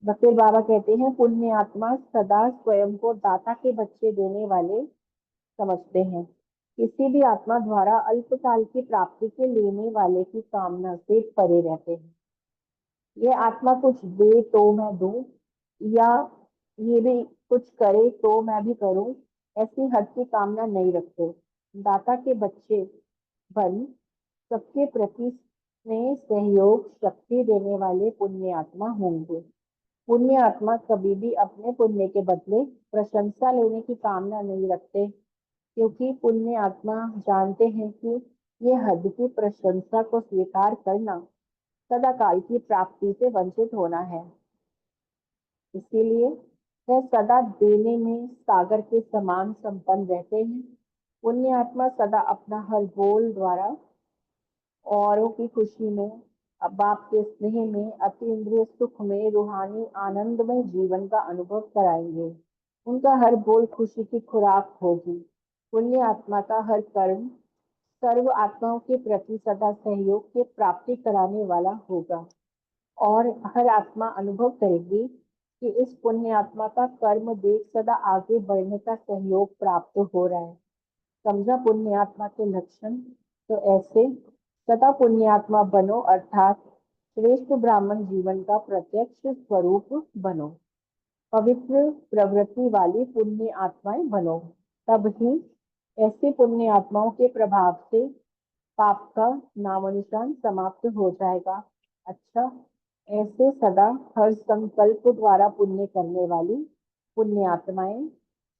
बकीर बाबा कहते हैं पुण्य आत्मा सदा स्वयं को दाता के बच्चे देने वाले समझते हैं। किसी भी आत्मा द्वारा अल्पकाल की प्राप्ति के लेने वाले की कामना से परे रहते हैं। ये आत्मा कुछ दे तो मैं दूं, या ये भी कुछ करे तो मैं भी करूं, ऐसी हद की कामना नहीं रखते। दाता के बच्चे बन सबके प्रति स्नेह सहयोग शक्ति देने वाले पुण्य आत्मा होंगे। पुण्य आत्मा कभी भी अपने पुण्य के बदले प्रशंसा लेने की कामना नहीं रखते, क्योंकि पुण्य आत्मा जानते हैं कि ये हद की प्रशंसा को स्वीकार करना सदाकाल की प्राप्ति से वंचित होना है। इसीलिए वह सदा देने में सागर के समान संपन्न रहते हैं। पुण्य आत्मा सदा अपना हर बोल द्वारा औरों की खुशी में, बाप के स्नेह में, अति इंद्रिय सुख में, रूहानी आनंद में जीवन का अनुभव कराएंगे। उनका हर बोल खुशी की खुराक होगी। पुण्य आत्मा का हर कर्म सर्व आत्माओं के प्रति सदा सहयोग के प्राप्ति कराने वाला होगा और हर आत्मा अनुभव करेगी कि इस पुण्य आत्मा का कर्म देख सदा आगे बढ़ने का सहयोग प्राप्त हो रहा है। समझा पुण्य आत्मा के लक्षण? तो ऐसे सदा पुण्य आत्मा बनो अर्थात श्रेष्ठ ब्राह्मण जीवन का प्रत्यक्ष स्वरूप बनो। पवित्र प्रवृत्ति वाली पुण्य आत्माएं बनो, तब ही ऐसे पुण्य आत्माओं के प्रभाव से पाप का नामो निशान समाप्त हो जाएगा। अच्छा, ऐसे सदा हर संकल्प द्वारा पुण्य करने वाली पुण्य आत्माएं,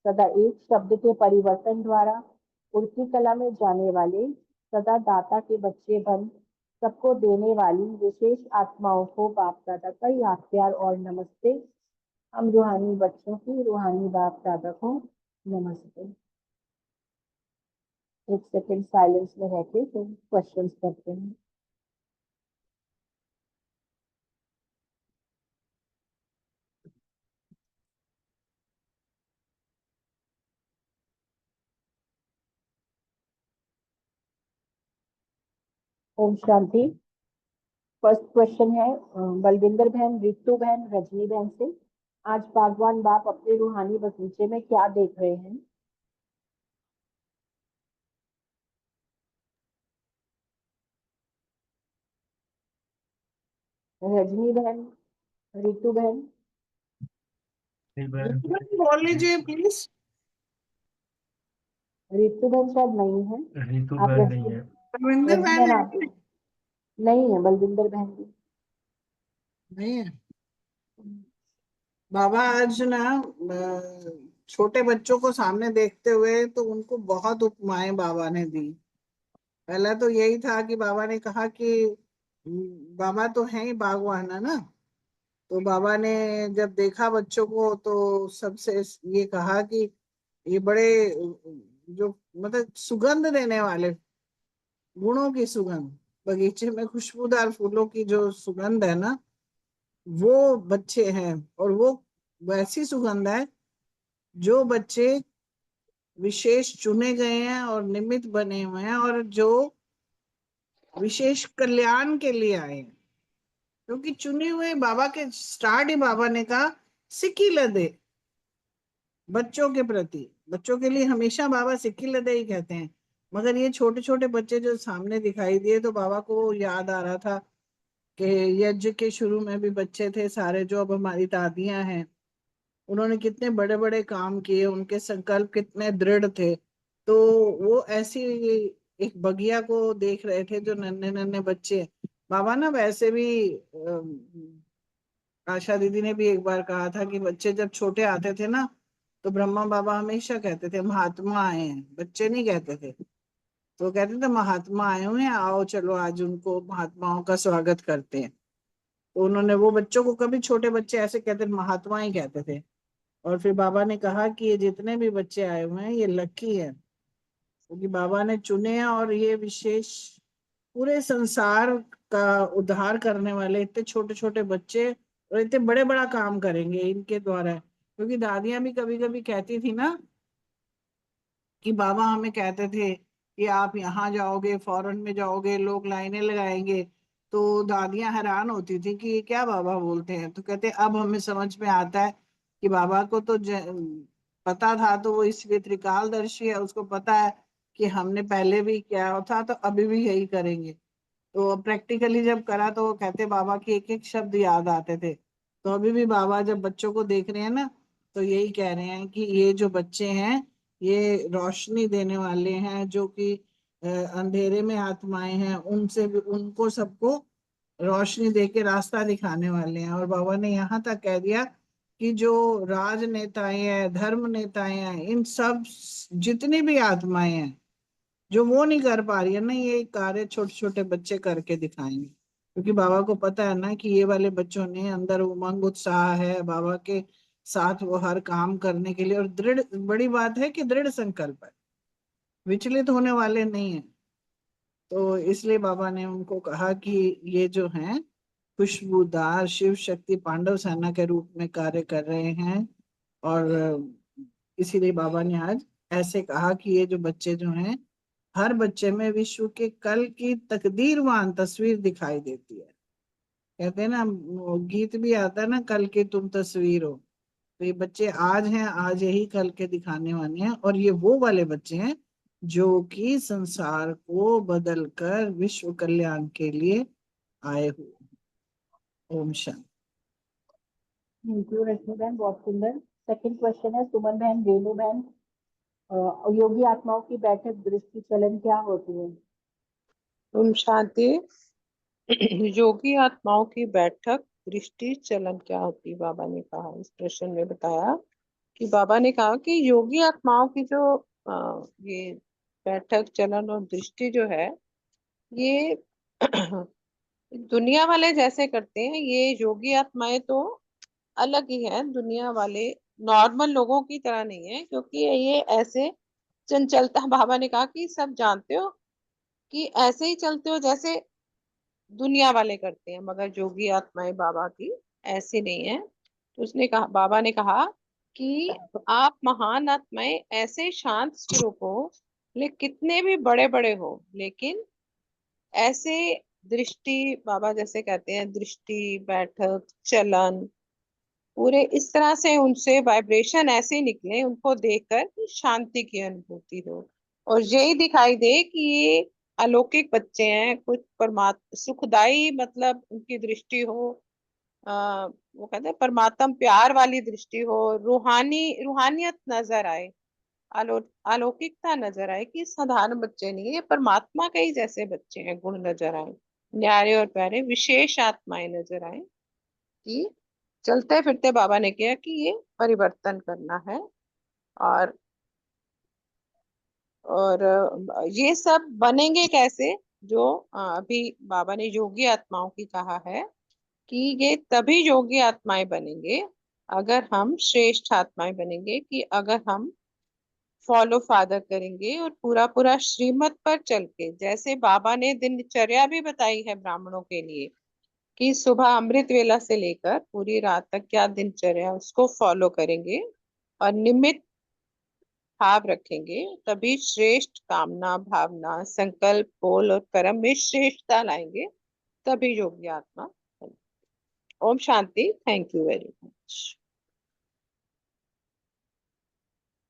सदा एक शब्द के परिवर्तन द्वारा उड़ती कला में जाने वाले, सदा दाता के बच्चे बन सबको देने वाली विशेष आत्माओं को बाप दादा का याद प्यार और नमस्ते। हम रूहानी बच्चों की रूहानी बाप दादा को नमस्ते। एक सेकंड साइलेंस में रह के फिर क्वेश्चंस करते हैं। ओम शांति। फर्स्ट क्वेश्चन है बलविंदर बहन, रितु बहन, रजनी बहन से। आज भगवान बाप अपने रूहानी बगीचे में क्या देख रहे हैं? रजनी बहन, रितु बहन। बोल लीजिए प्लीज। रितु बहन शायद नहीं है। रितु आप बहन नहीं है। रविंदर रजनी बहन बहन है आप नहीं है। बलविंदर बहन भी नहीं है। बाबा आज ना छोटे बच्चों को सामने देखते हुए तो उनको बहुत उपमाएं बाबा ने दी। पहला तो यही था कि बाबा ने कहा कि बाबा तो है ही बागवान है ना, तो बाबा ने जब देखा बच्चों को तो सबसे ये कहा कि ये बड़े जो मतलब सुगंध देने वाले, गुणों की सुगंध, बगीचे में खुशबूदार फूलों की जो सुगंध है ना, वो बच्चे हैं। और वो वैसी सुगंध है जो बच्चे विशेष चुने गए हैं और निमित्त बने हुए हैं और जो विशेष कल्याण के लिए आए हैं। क्योंकि चुने हुए बाबा के स्टार्ट ही बाबा ने कहा सिक्की लदे बच्चों के प्रति। बच्चों के लिए हमेशा बाबा सिक्की लदे ही कहते हैं, मगर ये छोटे छोटे बच्चे जो सामने दिखाई दिए तो बाबा को याद आ रहा था कि यज्ञ के शुरू में भी बच्चे थे सारे, जो अब हमारी दादियां हैं, उन्होंने कितने बड़े बड़े काम किए, उनके संकल्प कितने दृढ़ थे। तो वो ऐसी एक बगिया को देख रहे थे जो नन्हे नन्हे बच्चे। बाबा ना वैसे भी आशा दीदी ने भी एक बार कहा था कि बच्चे जब छोटे आते थे ना तो ब्रह्मा बाबा हमेशा कहते थे महात्मा आए हैं, बच्चे नहीं कहते थे। तो कहते थे महात्मा आए हुए हैं, आओ चलो आज उनको महात्माओं का स्वागत करते हैं। तो उन्होंने वो बच्चों को, कभी छोटे बच्चे ऐसे कहते थे, महात्मा ही कहते थे। और फिर बाबा ने कहा कि ये जितने भी बच्चे आए हुए हैं ये लकी है, क्योंकि बाबा ने चुने हैं और ये विशेष पूरे संसार का उद्धार करने वाले इतने छोटे छोटे बच्चे और इतने बड़े बड़ा काम करेंगे इनके द्वारा। क्योंकि दादियां भी कभी कभी कहती थी ना कि बाबा हमें कहते थे कि आप यहाँ जाओगे, फॉरेन में जाओगे, लोग लाइनें लगाएंगे। तो दादियां हैरान होती थी कि ये क्या बाबा बोलते हैं। तो कहते अब हमें समझ में आता है कि बाबा को तो पता था, तो वो इसलिए त्रिकालदर्शी है, उसको पता है कि हमने पहले भी किया था तो अभी भी यही करेंगे। तो प्रैक्टिकली जब करा तो वो कहते बाबा के एक एक शब्द याद आते थे। तो अभी भी बाबा जब बच्चों को देख रहे हैं ना तो यही कह रहे हैं कि ये जो बच्चे हैं ये रोशनी देने वाले हैं, जो कि अंधेरे में आत्माएं हैं, उनसे भी उनको सबको रोशनी दे के रास्ता दिखाने वाले हैं। और बाबा ने यहाँ तक कह दिया कि जो राजनेताएं हैं, धर्म नेताएं हैं, इन सब जितनी भी आत्माएं हैं जो वो नहीं कर पा रही है ना, ये कार्य छोटे छोटे बच्चे करके दिखाएंगे। क्योंकि बाबा को पता है ना कि ये वाले बच्चों ने अंदर उमंग उत्साह है बाबा के साथ, वो हर काम करने के लिए, और दृढ़, बड़ी बात है कि दृढ़ संकल्प है, विचलित होने वाले नहीं है। तो इसलिए बाबा ने उनको कहा कि ये जो हैं खुशबूदार शिव शक्ति पांडव सेना के रूप में कार्य कर रहे हैं। और इसीलिए बाबा ने आज ऐसे कहा कि ये जो बच्चे जो हैं, हर बच्चे में विश्व के कल की तकदीरवान तस्वीर दिखाई देती है। कहते हैं ना, वो गीत भी आता है ना, कल की तुम तस्वीर हो। तो ये बच्चे आज हैं, आज यही कल के दिखाने वाले हैं। और ये वो वाले बच्चे हैं जो कि संसार को बदल कर विश्व कल्याण के लिए आए हुए। ओम शांति। थैंक यू रश्मि बहन, बहुत सुंदर। सेकंड क्वेश्चन है सुमन बहन, रेणु बहन, योगी आत्माओं की बैठक दृष्टि चलन क्या होती है? ओम शांति। योगी आत्माओं की बैठक दृष्टि चलन क्या होती है? बाबा ने कहा, इस प्रश्न में बताया कि बाबा ने कहा कि योगी आत्माओं की जो ये बैठक चलन और दृष्टि जो है, ये दुनिया वाले जैसे करते हैं, ये योगी आत्माएं तो अलग ही है। दुनिया वाले नॉर्मल लोगों की तरह नहीं है, क्योंकि ये ऐसे चंचलता, बाबा ने कहा कि सब जानते हो कि ऐसे ही चलते हो जैसे दुनिया वाले करते हैं, मगर योगी आत्माएं बाबा की ऐसी नहीं है। तो उसने कहा, बाबा ने कहा कि आप महान आत्माएं ऐसे शांत स्वरूप हो, लेकिन कितने भी बड़े बड़े हो, लेकिन ऐसे दृष्टि, बाबा जैसे कहते हैं, दृष्टि, बैठक, चलन, पूरे इस तरह से उनसे वाइब्रेशन ऐसे निकले, उनको देखकर कि शांति की अनुभूति हो, और यही दिखाई दे कि ये अलौकिक बच्चे हैं, कुछ परमात्मा सुखदाई, मतलब उनकी दृष्टि हो, वो कहते हैं परमात्म प्यार वाली दृष्टि हो, रूहानियत नजर आए, आलो अलौकिकता नजर आए, कि साधारण बच्चे नहीं है, ये परमात्मा के ही जैसे बच्चे हैं, गुण नजर आए, न्यारे और प्यारे विशेष आत्माएं नजर आए, कि चलते फिरते बाबा ने किया कि ये परिवर्तन करना है। और ये सब बनेंगे कैसे? जो अभी बाबा ने योगी आत्माओं की कहा है कि ये तभी योगी आत्माएं बनेंगे अगर हम श्रेष्ठ आत्माएं बनेंगे, कि अगर हम फॉलो फादर करेंगे और पूरा पूरा श्रीमत पर चल के, जैसे बाबा ने दिनचर्या भी बताई है ब्राह्मणों के लिए, कि सुबह अमृत वेला से लेकर पूरी रात तक क्या दिनचर्या, उसको फॉलो करेंगे और निमित्त भाव रखेंगे, तभी श्रेष्ठ कामना, भावना, संकल्प, बोल और कर्म में श्रेष्ठता लाएंगे, तभी योगी आत्मा बनेंगे। ओम शांति। Thank you very much.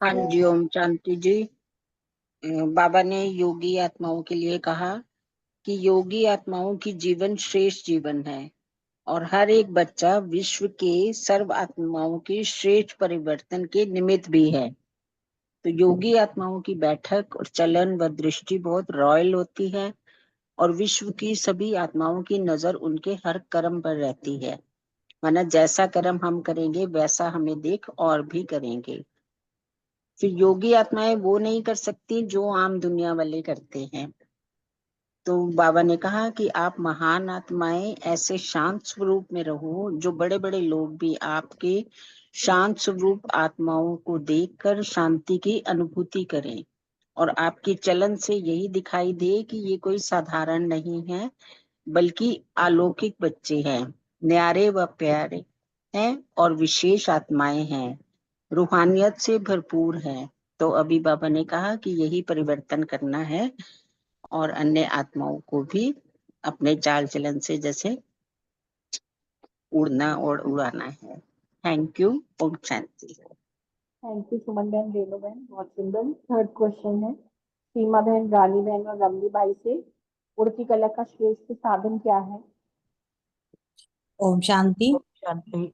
हाँ जी, ओम शांति जी। बाबा ने योगी आत्माओं के लिए कहा कि योगी आत्माओं की जीवन श्रेष्ठ जीवन है और हर एक बच्चा विश्व के सर्व आत्माओं की श्रेष्ठ परिवर्तन के निमित्त भी है। तो योगी आत्माओं की बैठक और चलन व दृष्टि बहुत रॉयल होती है और विश्व की सभी आत्माओं की नजर उनके हर कर्म पर रहती है, माना जैसा कर्म हम करेंगे वैसा हमें देख और भी करेंगे। फिर योगी आत्माएं वो नहीं कर सकती जो आम दुनिया वाले करते हैं। तो बाबा ने कहा कि आप महान आत्माएं ऐसे शांत स्वरूप में रहो, जो बड़े बड़े लोग भी आपके शांत स्वरूप आत्माओं को देखकर शांति की अनुभूति करें, और आपके चलन से यही दिखाई दे कि ये कोई साधारण नहीं है, बल्कि अलौकिक बच्चे हैं, न्यारे व प्यारे हैं और विशेष आत्माएं हैं, रूहानियत से भरपूर है। तो अभी बाबा ने कहा कि यही परिवर्तन करना है और अन्य आत्माओं को भी अपने चाल चलन से जैसे उड़ना और उड़ाना है। Thank you. ओम शांति। थैंक यू सुमन बहन, रेणु बहन, बहुत सुंदर। थर्ड क्वेश्चन है सीमा बहन, रानी बहन और रमली बाई से, उड़ती कला का श्रेष्ठ साधन क्या है? ओम शांति। शांति।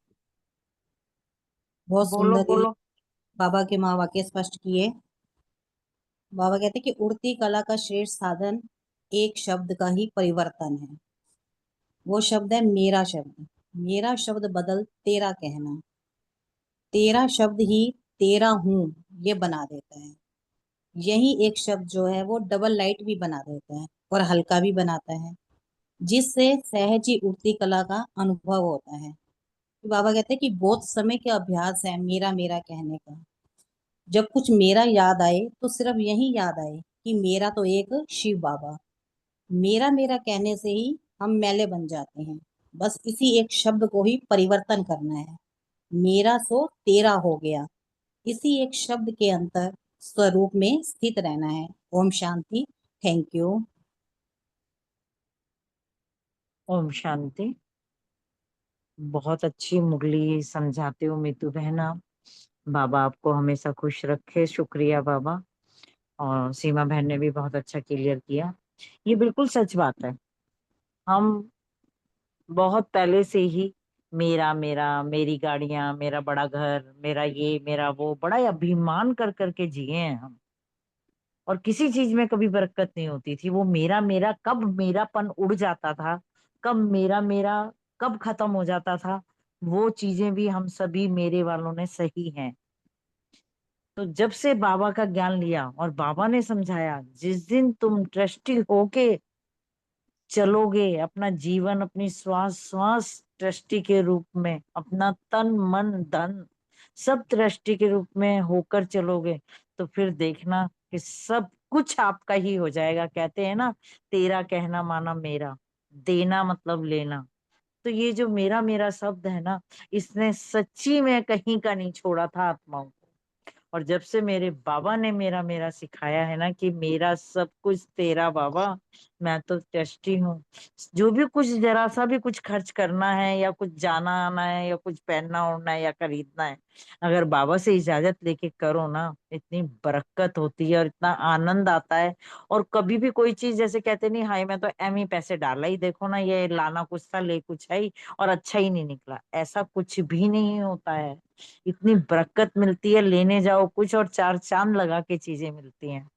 बहुत बोलो सुंदर ये बोलो। बाबा के महावाक्य स्पष्ट किए। बाबा कहते हैं कि उड़ती कला का श्रेष्ठ साधन एक शब्द का ही परिवर्तन है। वो शब्द है मेरा शब्द। मेरा शब्द बदल तेरा कहना। तेरा शब्द ही तेरा हूं ये बना देता है। यही एक शब्द जो है वो डबल लाइट भी बना देता है और हल्का भी बनाता है, जिससे सहज ही उड़ती कला का अनुभव होता है। बाबा कहते हैं कि बहुत समय के अभ्यास है मेरा मेरा कहने का। जब कुछ मेरा याद आए तो सिर्फ यही याद आए कि मेरा तो एक शिव बाबा। मेरा मेरा कहने से ही हम मैले बन जाते हैं। बस इसी एक शब्द को ही परिवर्तन करना है। मेरा सो तेरा हो गया। इसी एक शब्द के अंतर स्वरूप में स्थित रहना है। ओम शांति। Thank you. ओम शांति। बहुत अच्छी मुरली समझाते हो मीतू बहना। बाबा आपको हमेशा खुश रखे। शुक्रिया बाबा। और सीमा बहन ने भी बहुत अच्छा क्लियर किया। ये बिल्कुल सच बात है। हम बहुत पहले से ही मेरा मेरा, मेरी गाड़ियां, मेरा बड़ा घर, मेरा ये मेरा वो, बड़ा ही अभिमान कर करके जिए हैं हम। और किसी चीज में कभी बरकत नहीं होती थी। वो मेरा मेरा कब मेरापन उड़ जाता था, कब मेरा मेरा कब खत्म हो जाता था, वो चीजें भी हम सभी मेरे वालों ने सही हैं। तो जब से बाबा का ज्ञान लिया और बाबा ने समझाया, जिस दिन तुम ट्रस्टी होके चलोगे, अपना जीवन अपनी श्वास श्वास ट्रस्टी के रूप में, अपना तन मन धन सब ट्रस्टी के रूप में होकर चलोगे, तो फिर देखना कि सब कुछ आपका ही हो जाएगा। कहते हैं ना, तेरा कहना माना मेरा, देना मतलब लेना। तो ये जो मेरा मेरा शब्द है ना, इसने सच्ची में कहीं का नहीं छोड़ा था आत्माओं को। और जब से मेरे बाबा ने मेरा मेरा सिखाया है ना, कि मेरा सब कुछ तेरा बाबा, मैं तो ट्रस्टी हूँ। जो भी कुछ जरा सा भी कुछ खर्च करना है, या कुछ जाना आना है, या कुछ पहनना ओढ़ना है, या खरीदना है, अगर बाबा से इजाजत लेके करो ना, इतनी बरकत होती है और इतना आनंद आता है। और कभी भी कोई चीज जैसे कहते नहीं, हाय मैं तो एम ही पैसे डाला ही, देखो ना ये लाना कुछ था ले कुछ है ही, और अच्छा ही नहीं निकला, ऐसा कुछ भी नहीं होता है। इतनी बरकत मिलती है, लेने जाओ कुछ और चार चांद लगा के चीजें मिलती हैं।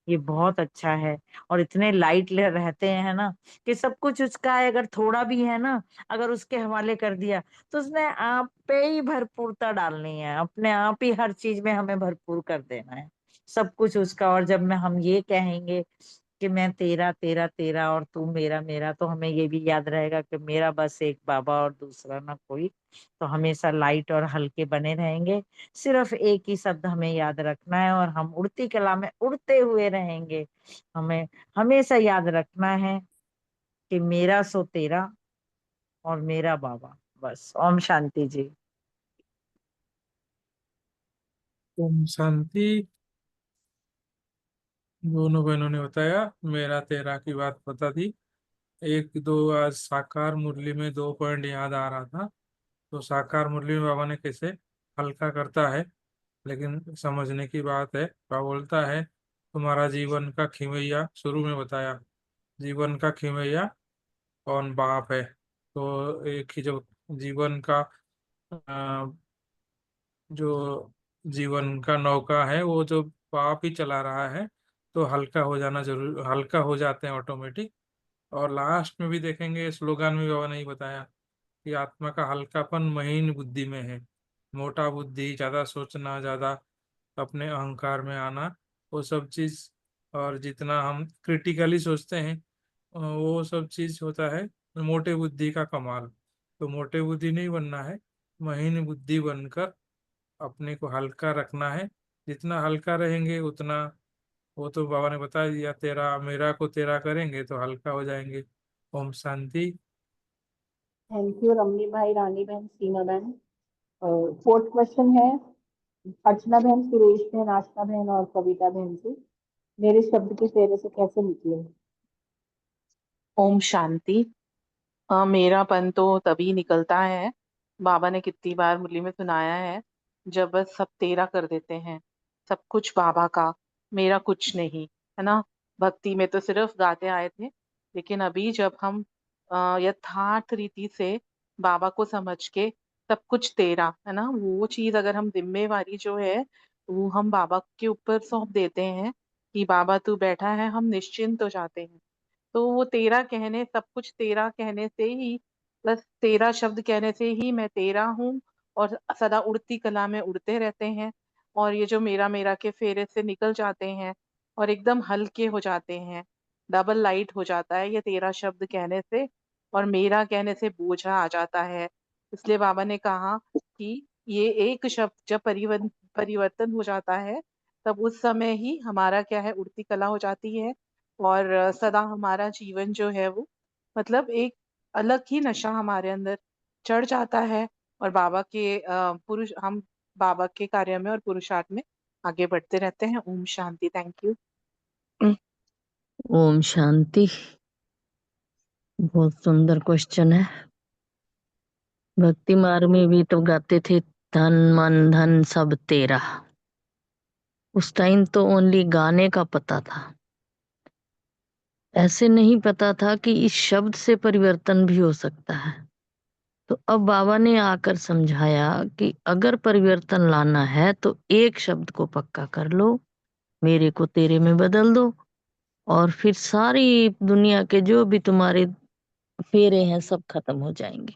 ये बहुत अच्छा है। और इतने लाइट रहते हैं ना, कि सब कुछ उसका है, अगर थोड़ा भी है ना, अगर उसके हवाले कर दिया, तो उसने आप पे ही भरपूरता डालनी है, अपने आप ही हर चीज में हमें भरपूर कर देना है, सब कुछ उसका। और जब हम ये कहेंगे कि मैं तेरा तेरा तेरा और तू मेरा मेरा, तो हमें ये भी याद रहेगा कि मेरा बस एक बाबा और दूसरा ना कोई। तो हमेशा लाइट और हल्के बने रहेंगे। सिर्फ एक ही शब्द हमें याद रखना है, और हम उड़ती कला में उड़ते हुए रहेंगे। हमें हमेशा याद रखना है कि मेरा सो तेरा और मेरा बाबा। बस। ओम शांति जी। ओम शांति। दोनों बहनों ने बताया, मेरा तेरा की बात पता थी। एक दो आज साकार मुरली में 2 पॉइंट याद आ रहा था। तो साकार मुरली में बाबा ने कैसे हल्का करता है, लेकिन समझने की बात है। बाबा बोलता है, तुम्हारा जीवन का खिवैया, शुरू में बताया जीवन का खिवैया कौन, बाप है। तो एक ही जो जीवन का जो जीवन का नौका है, वो जो बाप ही चला रहा है, तो हल्का हो जाना जरूर, हल्का हो जाते हैं ऑटोमेटिक। और लास्ट में भी देखेंगे, स्लोगन में बाबा ने ही बताया कि आत्मा का हल्कापन महीन बुद्धि में है। मोटा बुद्धि, ज्यादा सोचना, ज्यादा अपने अहंकार में आना, वो सब चीज, और जितना हम क्रिटिकली सोचते हैं, वो सब चीज होता है मोटे बुद्धि का कमाल। तो मोटे बुद्धि नहीं बनना है, महीन बुद्धि बनकर अपने को हल्का रखना है। जितना हल्का रहेंगे उतना, वो तो बाबा ने बता दिया, तेरा मेरा को तेरा करेंगे तो हल्का हो जाएंगे। ओम शांति। थैंक यू रमनी भाई, रानी बहन, सीमा बहन। फोर्थ क्वेश्चन है अर्चना बहन, सुरेश बहन, आशना बहन और कविता बहन से। मेरे शब्द के फेरे से कैसे निकले? ओम शांति। मेरापन तो तभी निकलता है, बाबा ने कितनी बार मुरली में सुनाया है, जब बस सब तेरा कर देते हैं, सब कुछ बाबा का, मेरा कुछ नहीं, है ना। भक्ति में तो सिर्फ गाते आए थे, लेकिन अभी जब हम यथार्थ रीति से बाबा को समझ के सब कुछ तेरा, है ना, वो चीज अगर हम जिम्मेवारी जो है वो हम बाबा के ऊपर सौंप देते हैं कि बाबा तू बैठा है, हम निश्चिंत हो जाते हैं। तो वो तेरा कहने, सब कुछ तेरा कहने से ही, बस तेरा शब्द कहने से ही मैं तेरा हूँ, और सदा उड़ती कला में उड़ते रहते हैं। और ये जो मेरा मेरा के फेरे से निकल जाते हैं और एकदम हल्के हो जाते हैं, डबल लाइट हो जाता है ये तेरा शब्द कहने से, और मेरा कहने से बोझा आ जाता है। इसलिए बाबा ने कहा कि ये एक शब्द जब परिवर्तन हो जाता है, तब उस समय ही हमारा क्या है, उड़ती कला हो जाती है। और सदा हमारा जीवन जो है वो, मतलब एक अलग ही नशा हमारे अंदर चढ़ जाता है। और बाबा के पुरुष हम बाबा के कार्य में और पुरुषार्थ में आगे बढ़ते रहते हैं। ओम शांति। Thank you. ओम शांति। बहुत सुंदर क्वेश्चन है। भक्ति मार्ग में भी तो गाते थे, धन मन धन सब तेरा। उस टाइम तो ओनली गाने का पता था, ऐसे नहीं पता था कि इस शब्द से परिवर्तन भी हो सकता है। तो अब बाबा ने आकर समझाया कि अगर परिवर्तन लाना है तो एक शब्द को पक्का कर लो, मेरे को तेरे में बदल दो, और फिर सारी दुनिया के जो भी तुम्हारे फेरे हैं सब खत्म हो जाएंगे।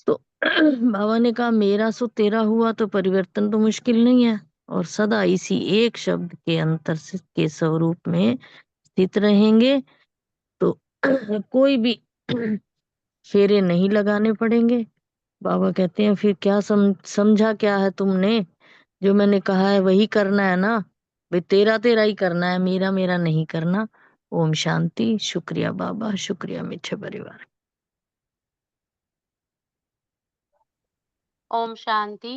तो बाबा ने कहा मेरा सो तेरा हुआ तो परिवर्तन तो मुश्किल नहीं है, और सदा इसी एक शब्द के अंतर के स्वरूप में स्थित रहेंगे तो कोई भी फेरे नहीं लगाने पड़ेंगे। बाबा कहते हैं फिर क्या समझा क्या है तुमने, जो मैंने कहा है वही करना है ना, भाई तेरा तेरा ही करना है, मेरा मेरा नहीं करना। ओम शांति। शुक्रिया बाबा, शुक्रिया मीठे परिवार। ओम शांति।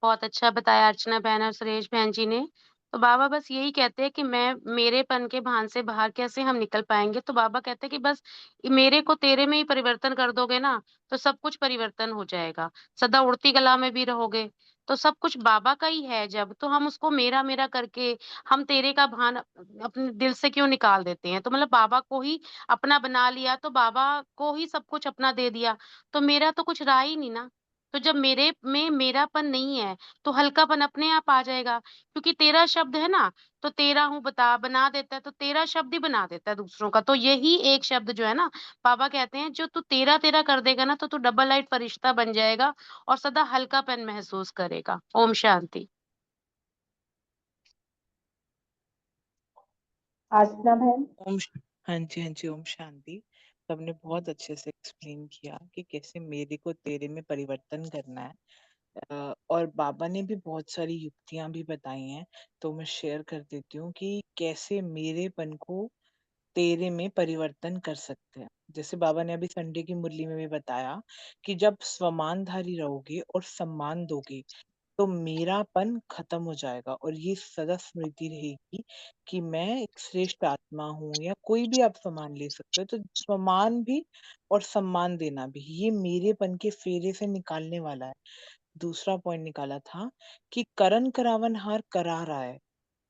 बहुत अच्छा बताया अर्चना बहन और सुरेश बहन जी ने। तो बाबा बस यही कहते हैं कि मैं मेरेपन के भान से बाहर कैसे हम निकल पाएँगे? तो बाबा कहते हैं कि बस मेरे को तेरे में ही परिवर्तन कर दोगे ना, तो सब कुछ परिवर्तन हो जाएगा। सदा उड़ती कला में भी रहोगे, तो सब कुछ बाबा का ही है जब, तो हम उसको मेरा-मेरा करके हम तेरे का भान अपने दिल से क्यों निकाल देते हैं? तो मतलब बाबा को ही अपना बना लिया, तो बाबा को ही सब कुछ अपना दे दिया, तो मेरा तो कुछ रहा ही नहीं ना। तो जब मेरे में मेरापन नहीं है, तो हल्कापन अपने आप आ जाएगा, क्योंकि तेरा शब्द है ना, तो तेरा हूँ बना देता है, तो तेरा शब्द ही बना देता है दूसरों का। तो यही एक शब्द जो है ना, बाबा कहते हैं जो तू तेरा-तेरा कर देगा ना, तो तू डबल लाइट फरिश्ता बन जाएगा और सदा हल्कापन महसूस करेगा। ओम शांति। आसना बहन। हाँ जी, हाँ जी, ओम शांति। सबने बहुत अच्छे से एक्सप्लेन किया कि कैसे मेरे को तेरे में परिवर्तन करना है। और बाबा ने भी बहुत सारी युक्तियां भी बताई हैं, तो मैं शेयर कर देती हूँ कि कैसे मेरेपन को तेरे में परिवर्तन कर सकते हैं। जैसे बाबा ने अभी संडे की मुरली में भी बताया कि जब स्वमानधारी रहोगे और सम्मान दोगे तो मेरापन खत्म हो जाएगा, और ये सदा स्मृति रहेगी कि मैं एक श्रेष्ठ आत्मा हूँ, या कोई भी आप सम्मान ले सकते हो। तो सम्मान भी और सम्मान देना भी ये मेरेपन के फेरे से निकालने वाला है। दूसरा पॉइंट निकाला था कि करण करावन हार करा रहा है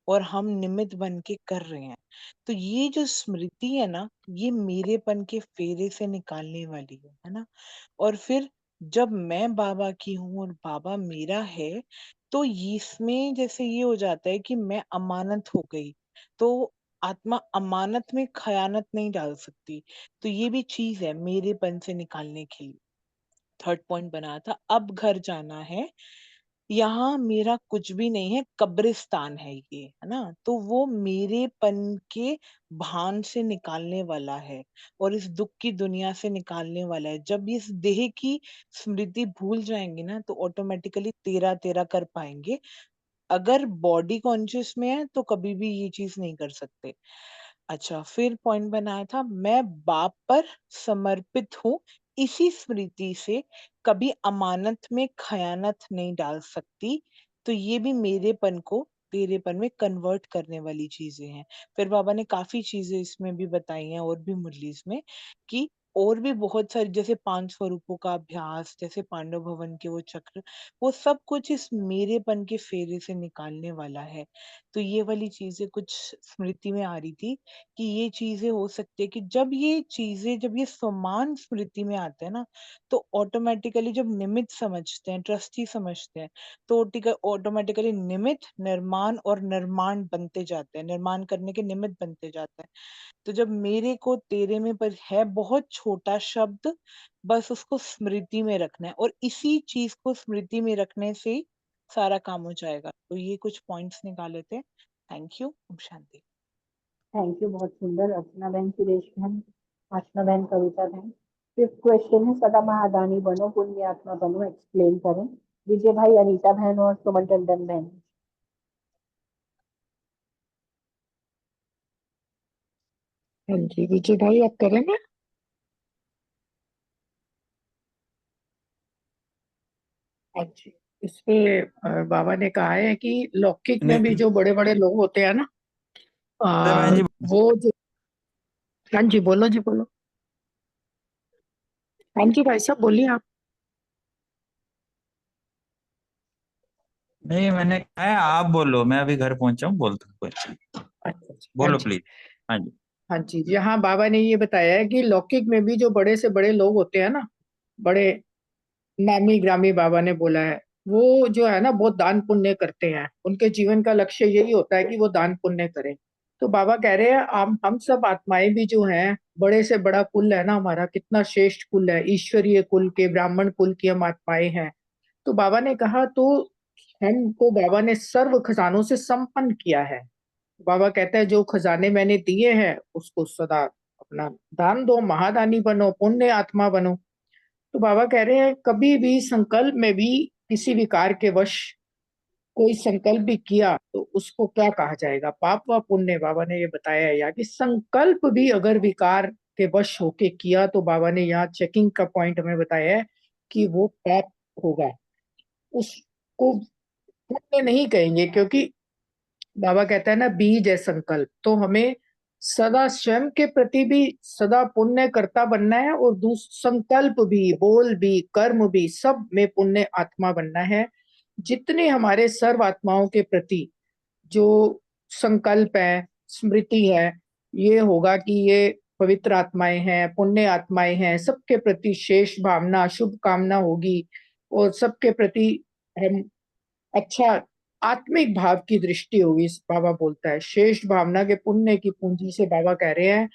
और हम निमित्त बन के कर रहे हैं। तो ये जो स्मृति है ना, ये मेरेपन के फेरे से निकालने वाली है ना। और फिर जब मैं बाबा की हूँ और बाबा मेरा है, तो इसमें जैसे ये हो जाता है कि मैं अमानत हो गई, तो आत्मा अमानत में खयानत नहीं डाल सकती। तो ये भी चीज है मेरेपन से निकालने के लिए। थर्ड पॉइंट बनाया था, अब घर जाना है, यहाँ मेरा कुछ भी नहीं है, कब्रिस्तान है ये, है ना। तो वो मेरेपन के भान से निकालने वाला है और इस दुख की दुनिया से निकालने वाला है। जब इस देह की स्मृति भूल जाएंगे ना, तो ऑटोमेटिकली तेरा तेरा कर पाएंगे। अगर बॉडी कॉन्शियस में है तो कभी भी ये चीज नहीं कर सकते। अच्छा, फिर पॉइंट बनाया था, मैं बाप पर समर्पित हूँ, इसी स्मृति से कभी अमानत में खयानत नहीं डाल सकती। तो ये भी मेरेपन को तेरेपन में कन्वर्ट करने वाली चीजें हैं। फिर बाबा ने काफी चीजें इसमें भी बताई हैं और भी मुरलीज में, कि और भी बहुत सारी, जैसे 5 स्वरूपों का अभ्यास, जैसे पांडव भवन के वो चक्र, वो सब कुछ इस मेरेपन के फेरे से निकालने वाला है। तो ये वाली चीजें कुछ स्मृति में आ रही थी कि ये चीजें हो सकती है कि जब ये समान स्मृति में आते हैं ना, तो ऑटोमेटिकली जब निमित्त समझते हैं, ट्रस्टी समझते हैं, तो ऑटोमेटिकली निमित्त निर्माण और निर्माण बनते जाते हैं, निर्माण करने के निमित्त बनते जाते हैं। तो जब मेरे को तेरे में पर है बहुत छोटा शब्द, बस उसको स्मृति में रखना है, और इसी चीज को स्मृति में रखने से ही सारा काम हो जाएगा। तो ये कुछ पॉइंट्स निकाले थे। Thank you. ओम शांति। थैंक यू, बहुत सुंदर। अर्चना बहन, सुरेश बहन, आसना बहन, कविता बहन। फिफ्थ क्वेश्चन है, सदा महादानी बनो, पुण्य आत्मा बनो, एक्सप्लेन करें। विजय भाई, अनीता बहन और सुमन टंडन बहन। हाँ जी, विजय भाई आप करेंगे? हाँ जी। इसपे बाबा ने कहा है कि लौकिक में भी जो बड़े बड़े लोग होते हैं ना, बहन जी, वो जो, हाँ जी बोलो जी बोलो। हाँ जी भाई साहब बोलिए आप। नहीं मैंने कहा है आप बोलो, मैं अभी घर पहुंचा हूँ, बोलता हूँ कुछ। अच्छा अच्छा, हाँ बोलो जी। प्लीज। हाँ जी। हाँ जी, यहाँ बाबा ने ये बताया है कि लौकिक में भी जो बड़े से बड़े लोग होते हैं ना, बड़े नामी ग्रामी बाबा ने बोला है, वो जो है ना बहुत दान पुण्य करते हैं, उनके जीवन का लक्ष्य यही होता है कि वो दान पुण्य करें। तो बाबा कह रहे हैं हम सब आत्माएं भी जो हैं, बड़े से बड़ा कुल है ना हमारा, कितना श्रेष्ठ कुल है, ईश्वरीय कुल के ब्राह्मण कुल की हम आत्माएं हैं। तो बाबा ने कहा तो हमको बाबा ने सर्व खजानों से संपन्न किया है। बाबा कहता है जो खजाने मैंने दिए हैं उसको सदा अपना दान दो, महादानी बनो, पुण्य आत्मा बनो। तो बाबा कह रहे हैं कभी भी संकल्प में भी किसी विकार के वश कोई संकल्प भी किया तो उसको क्या कहा जाएगा, पाप व पुण्य। बाबा ने ये बताया है यहाँ कि संकल्प भी अगर विकार के वश होके किया तो बाबा ने यहाँ चेकिंग का पॉइंट हमें बताया है कि वो पाप होगा, उसको पुण्य नहीं कहेंगे। क्योंकि बाबा कहता है ना बीज है संकल्प, तो हमें सदा स्वयं के प्रति भी सदा पुण्य कर्ता बनना है और संकल्प भी, बोल भी, कर्म भी, सब में पुण्य आत्मा बनना है। जितने हमारे सर्व आत्माओं के प्रति जो संकल्प है, स्मृति है, ये होगा कि ये पवित्र आत्माएं हैं, पुण्य आत्माएं हैं, सबके प्रति शेष भावना, शुभ कामना होगी और सबके प्रति हम अच्छा आत्मिक भाव की दृष्टि होगी। बाबा बोलता है शेष भावना के पुण्य की पूंजी से, बाबा कह रहे हैं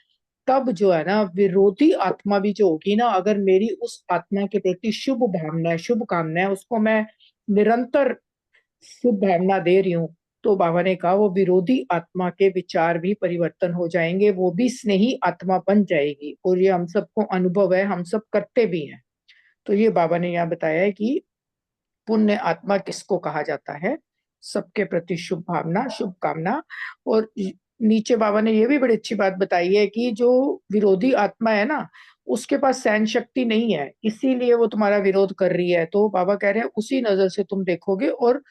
तब जो है ना विरोधी आत्मा भी जो होगी ना, अगर मेरी उस आत्मा के प्रति शुभ भावना है, शुभ कामना है, उसको मैं निरंतर शुभ भावना दे रही हूँ, तो बाबा ने कहा वो विरोधी आत्मा के विचार भी परिवर्तन हो जाएंगे, वो भी स्नेही आत्मा बन जाएगी। और ये हम सबको अनुभव है, हम सब करते भी हैं। तो ये बाबा ने यहाँ बताया है कि पुण्य आत्मा किसको कहा जाता है, सबके प्रति शुभ भावना, शुभ कामना। और नीचे बाबा ने ये भी बड़ी अच्छी बात बताई है कि जो विरोधी आत्मा है ना, उसके पास सहन शक्ति नहीं है, इसीलिए वो तुम्हारा विरोध कर रही है। तो बाबा कह रहे हैं उसी नजर से तुम देखोगे और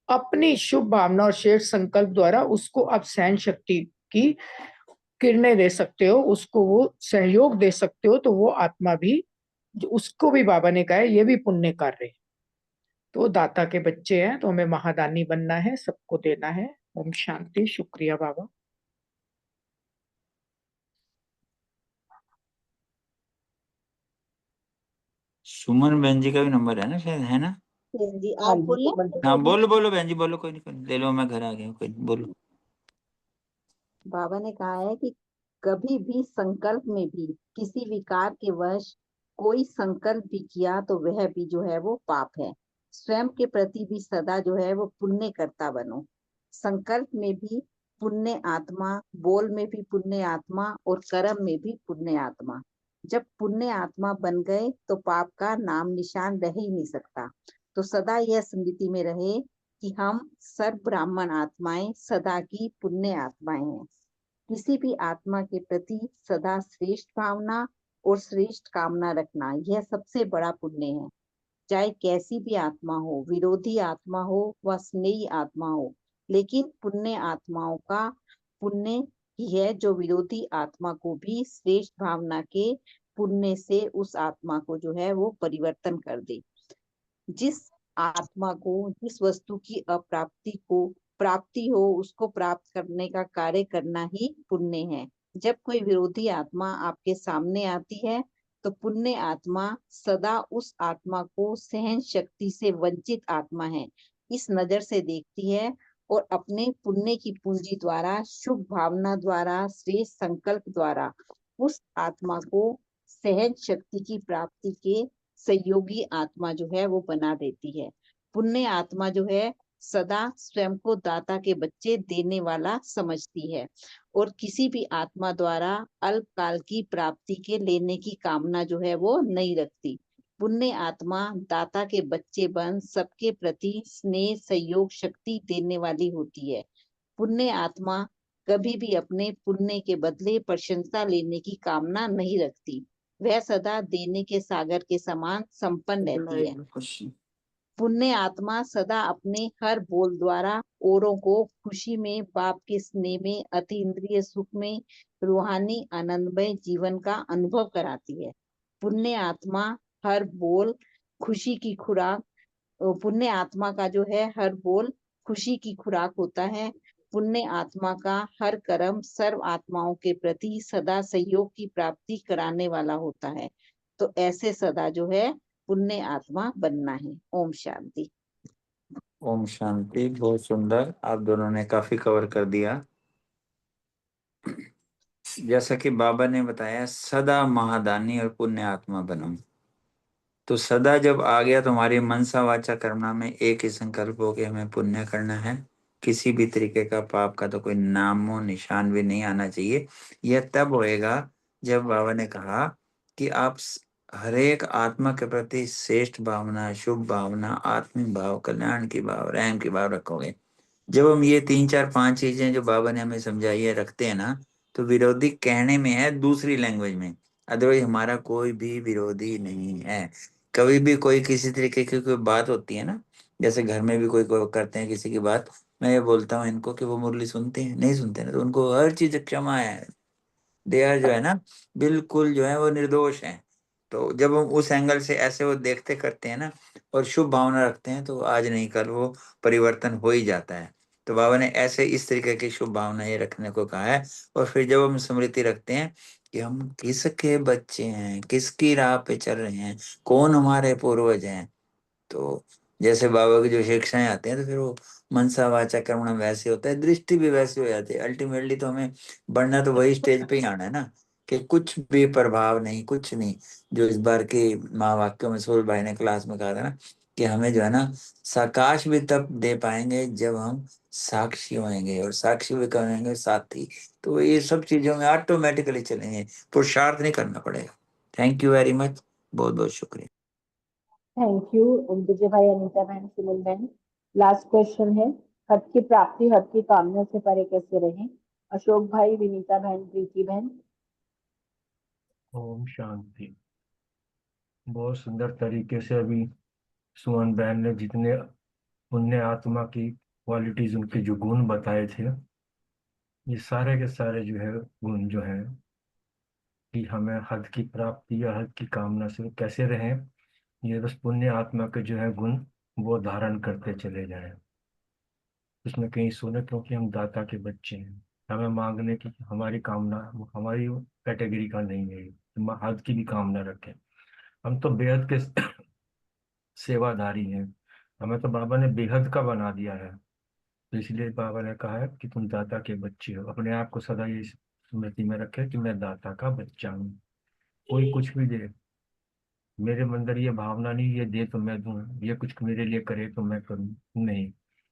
अपनी शुभ भावना और शेष संकल्प द्वारा उसको आप सहन शक्ति की किरणें दे सकते हो, उसको वो सहयोग दे सकते हो। तो वो आत्मा भी, जो उसको भी बाबा ने कहा है ये भी पुण्य कार्य है। तो दाता के बच्चे हैं तो हमें महादानी बनना है, सबको देना है। ओम शांति। शुक्रिया बाबा। सुमन बहन जी का भी नंबर है ना शायद, है ना? जी आप बोले। हाँ बोलो बोलो बहन जी बोलो, कोई नहीं ले लो, मैं घर आ गया हूँ, कोई नहीं बोलो। बाबा ने कहा है कि कभी भी संकल्प में भी किसी विकार के वश कोई संकल्प भी किया तो वह भी जो है वो पाप है। स्वयं के प्रति भी सदा जो है वो पुण्य करता बनो। संकल्प में भी पुण्य आत्मा, बोल में भी पुण्य आत्मा और कर्म में भी पुण्य आत्मा। जब पुण्य आत्मा बन गए तो पाप का नाम निशान रह ही नहीं सकता। तो सदा यह स्मृति में रहे कि हम सर्व ब्राह्मण आत्माएं सदा की पुण्य आत्माएं हैं। किसी भी आत्मा के प्रति सदा श्रेष्ठ भावना और श्रेष्ठ कामना रखना, यह सबसे बड़ा पुण्य है। चाहे कैसी भी आत्मा हो, विरोधी आत्मा हो व स्नेही आत्मा हो, लेकिन पुण्य आत्माओं का पुण्य ही है जो विरोधी आत्मा को भी श्रेष्ठ भावना के पुण्य से उस आत्मा को जो है वो परिवर्तन कर दे। जिस आत्मा को जिस वस्तु की प्राप्ति हो उसको प्राप्त करने का कार्य करना ही पुण्य है। जब कोई विरोधी आत्मा आपके सामने आती है तो पुण्य आत्मा सदा उस आत्मा को सहन शक्ति से वंचित आत्मा है इस नजर से देखती है और अपने पुण्य की पूंजी द्वारा, शुभ भावना द्वारा, श्रेष्ठ संकल्प द्वारा उस आत्मा को सहन शक्ति की प्राप्ति के सहयोगी आत्मा जो है वो बना देती है। पुण्य आत्मा जो है सदा स्वयं को दाता के बच्चे देने वाला समझती है और किसी भी आत्मा द्वारा अल्पकाल की प्राप्ति के लेने की कामना जो है वो नहीं रखती। पुण्य आत्मा दाता के बच्चे बन सबके प्रति स्नेह, सहयोग, शक्ति देने वाली होती है। पुण्य आत्मा कभी भी अपने पुण्य के बदले प्रशंसा लेने की कामना नहीं रखती। वह सदा देने के सागर के समान संपन्न रहती है। पुण्य आत्मा सदा अपने हर बोल द्वारा औरों को खुशी में, बाप के स्नेह में, अति इंद्रिय सुख में, रूहानी आनंदमय जीवन का अनुभव कराती है। पुण्य आत्मा हर बोल खुशी की खुराक, पुण्य आत्मा का जो है हर बोल खुशी की खुराक होता है। पुण्य आत्मा का हर कर्म सर्व आत्माओं के प्रति सदा सहयोग की प्राप्ति कराने वाला होता है। तो ऐसे सदा जो है पुण्य आत्मा बनना है। ओम शांति। ओम शांति। बहुत सुंदर, आप दोनों ने काफी कवर कर दिया। जैसा कि बाबा ने बताया, सदा महादानी और पुण्य आत्मा बनो। तो सदा जब आ गया तो हमारी मनसा वाचा कर्मणा में एक ही संकल्प हो कि हमें पुण्य करना है। किसी भी तरीके का पाप का तो कोई नामो निशान भी नहीं आना चाहिए। यह तब होएगा जब बाबा ने कहा कि आप हर एक आत्मा के प्रति श्रेष्ठ भावना, शुभ भावना, आत्मिक भाव, कल्याण की भाव, रहम की भाव रखोगे। जब हम ये 3 4 5 चीजें जो बाबा ने हमें समझाई है रखते हैं ना, तो विरोधी कहने में है दूसरी लैंग्वेज में, अदरवाइज हमारा कोई भी विरोधी नहीं है। कभी भी कोई किसी तरीके की कोई बात होती है ना, जैसे घर में भी कोई करते हैं किसी की बात, मैं ये बोलता हूँ इनको कि वो मुरली सुनते हैं, नहीं सुनते ना, तो उनको हर चीज क्षमा है। दे आर जो है ना, बिल्कुल जो है वो निर्दोष है। तो जब हम उस एंगल से ऐसे वो देखते करते हैं ना, और शुभ भावना रखते हैं, तो आज नहीं कल वो परिवर्तन हो ही जाता है। तो बाबा ने ऐसे इस तरीके की शुभ भावनाएं रखने को कहा है। और फिर जब हम स्मृति रखते हैं कि हम किसके बच्चे हैं, किसकी राह पे चल रहे हैं, कौन हमारे पूर्वज हैं, तो जैसे बाबा की जो शिक्षाएं आती हैं, तो फिर वो मनसा वाचा कर्मणा वैसे होता है, दृष्टि भी वैसी हो जाती है। अल्टीमेटली तो हमें बढ़ना तो वही स्टेज पे ही आना है ना, कि कुछ भी प्रभाव नहीं, कुछ नहीं। जो इस बार के महावाक्यों में सूरज भाई ने क्लास में कहा था ना, कि हमें जो है ना साकाश भी तब दे पाएंगे जब हम साक्षी होंगे, और साक्षी भी करेंगे साथी। तो ये सब चीजों में ऑटोमेटिकली चलेंगे, पुरुषार्थ नहीं करना पड़ेगा। थैंक यू वेरी मच, बहुत बहुत शुक्रिया। थैंक यू विजय भाई, अनीता बहन, सुनील बहन। लास्ट क्वेश्चन है, हद की प्राप्ति हद की कामना से परे कैसे रहें? अशोक भाई, विनीता बहन, प्रीति बहन। ओम शांति। बहुत सुंदर तरीके से अभी सुमन बहन ने जितने पुण्य आत्मा की क्वालिटीज, उनके जो गुण बताए थे, ये सारे के सारे जो है गुण जो है कि हमें हद की प्राप्ति या हद की कामना से कैसे रहें, ये बस पुण्य आत्मा के जो है गुण वो धारण करते चले जाएं। उसमें कहीं सुने, क्योंकि हम दाता के बच्चे हैं, हमें मांगने की हमारी कामना हमारी कैटेगरी का नहीं है। हम हद की भी कामना रखें। हम तो बेहद के सेवाधारी हैं, हमें तो बाबा ने बेहद का बना दिया है। तो इसलिए बाबा ने कहा है कि तुम दाता के बच्चे हो। अपने आप को सदा ये स्मृति में रखे कि मैं दाता का बच्चा हूँ। कोई कुछ भी दे, मेरे अंदर ये भावना नहीं ये दे तो मैं दूं, ये कुछ मेरे लिए करे तो मैं करूं, नहीं।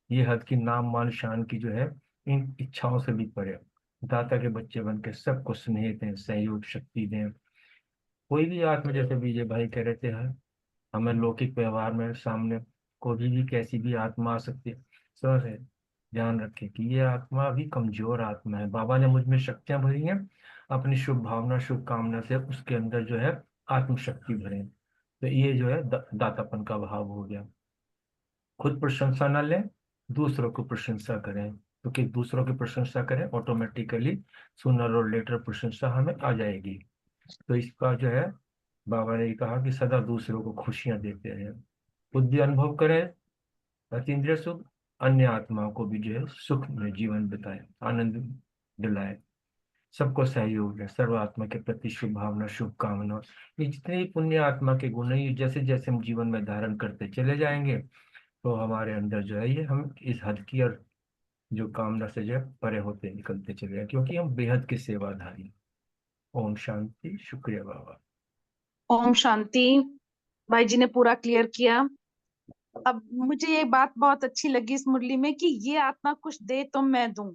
ये हद की नाम मान शान की जो है इन इच्छाओं से भी परे, दाता के बच्चे बन के सबको स्नेह दें, सहयोग शक्ति दें। कोई भी आत्मा, जैसे विजय भाई कह रहे थे, हमें लौकिक व्यवहार में सामने कोई भी कैसी भी आत्मा आ सकती है, सर है ध्यान रखें कि ये आत्मा भी कमजोर आत्मा है। बाबा ने मुझ में शक्तियां भरी हैं, अपनी शुभ भावना शुभ कामना से उसके अंदर जो है आत्मशक्ति भरे। तो ये जो है दातापन का भाव हो गया। खुद प्रशंसा न लें, दूसरों को प्रशंसा करें, क्योंकि दूसरों की प्रशंसा करें ऑटोमेटिकली सूनर और लेटर प्रशंसा हमें आ जाएगी। तो इसका जो है बाबा ने कहा कि सदा दूसरों को खुशियां देते हैं, खुद भी अनुभव करें अतीन्द्रिय सुख, अन्य आत्माओं को भी जो है सुख में जीवन बिताए, आनंद दिलाए, सबको सहयोग है, सर्वात्मा के प्रति शुभ भावना शुभकामना। ये जितने भी पुण्य आत्मा के गुण है, ये जैसे जैसे हम जीवन में धारण करते चले जाएंगे, तो हमारे अंदर जो है ये हम इस हद की और जो कामना से जो है परे होते निकलते चले जाए, क्योंकि हम बेहद के सेवाधारी हैं। ओम शांति। शुक्रिया बाबा। ओम शांति। भाई जी ने पूरा क्लियर किया। अब मुझे ये बात बहुत अच्छी लगी इस मुरली में कि ये आत्मा कुछ दे तो मैं दूं,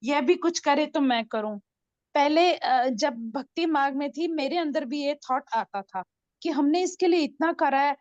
यह भी कुछ करे तो मैं करूं। पहले जब भक्ति मार्ग में थी, मेरे अंदर भी ये थॉट आता था कि हमने इसके लिए इतना करा है,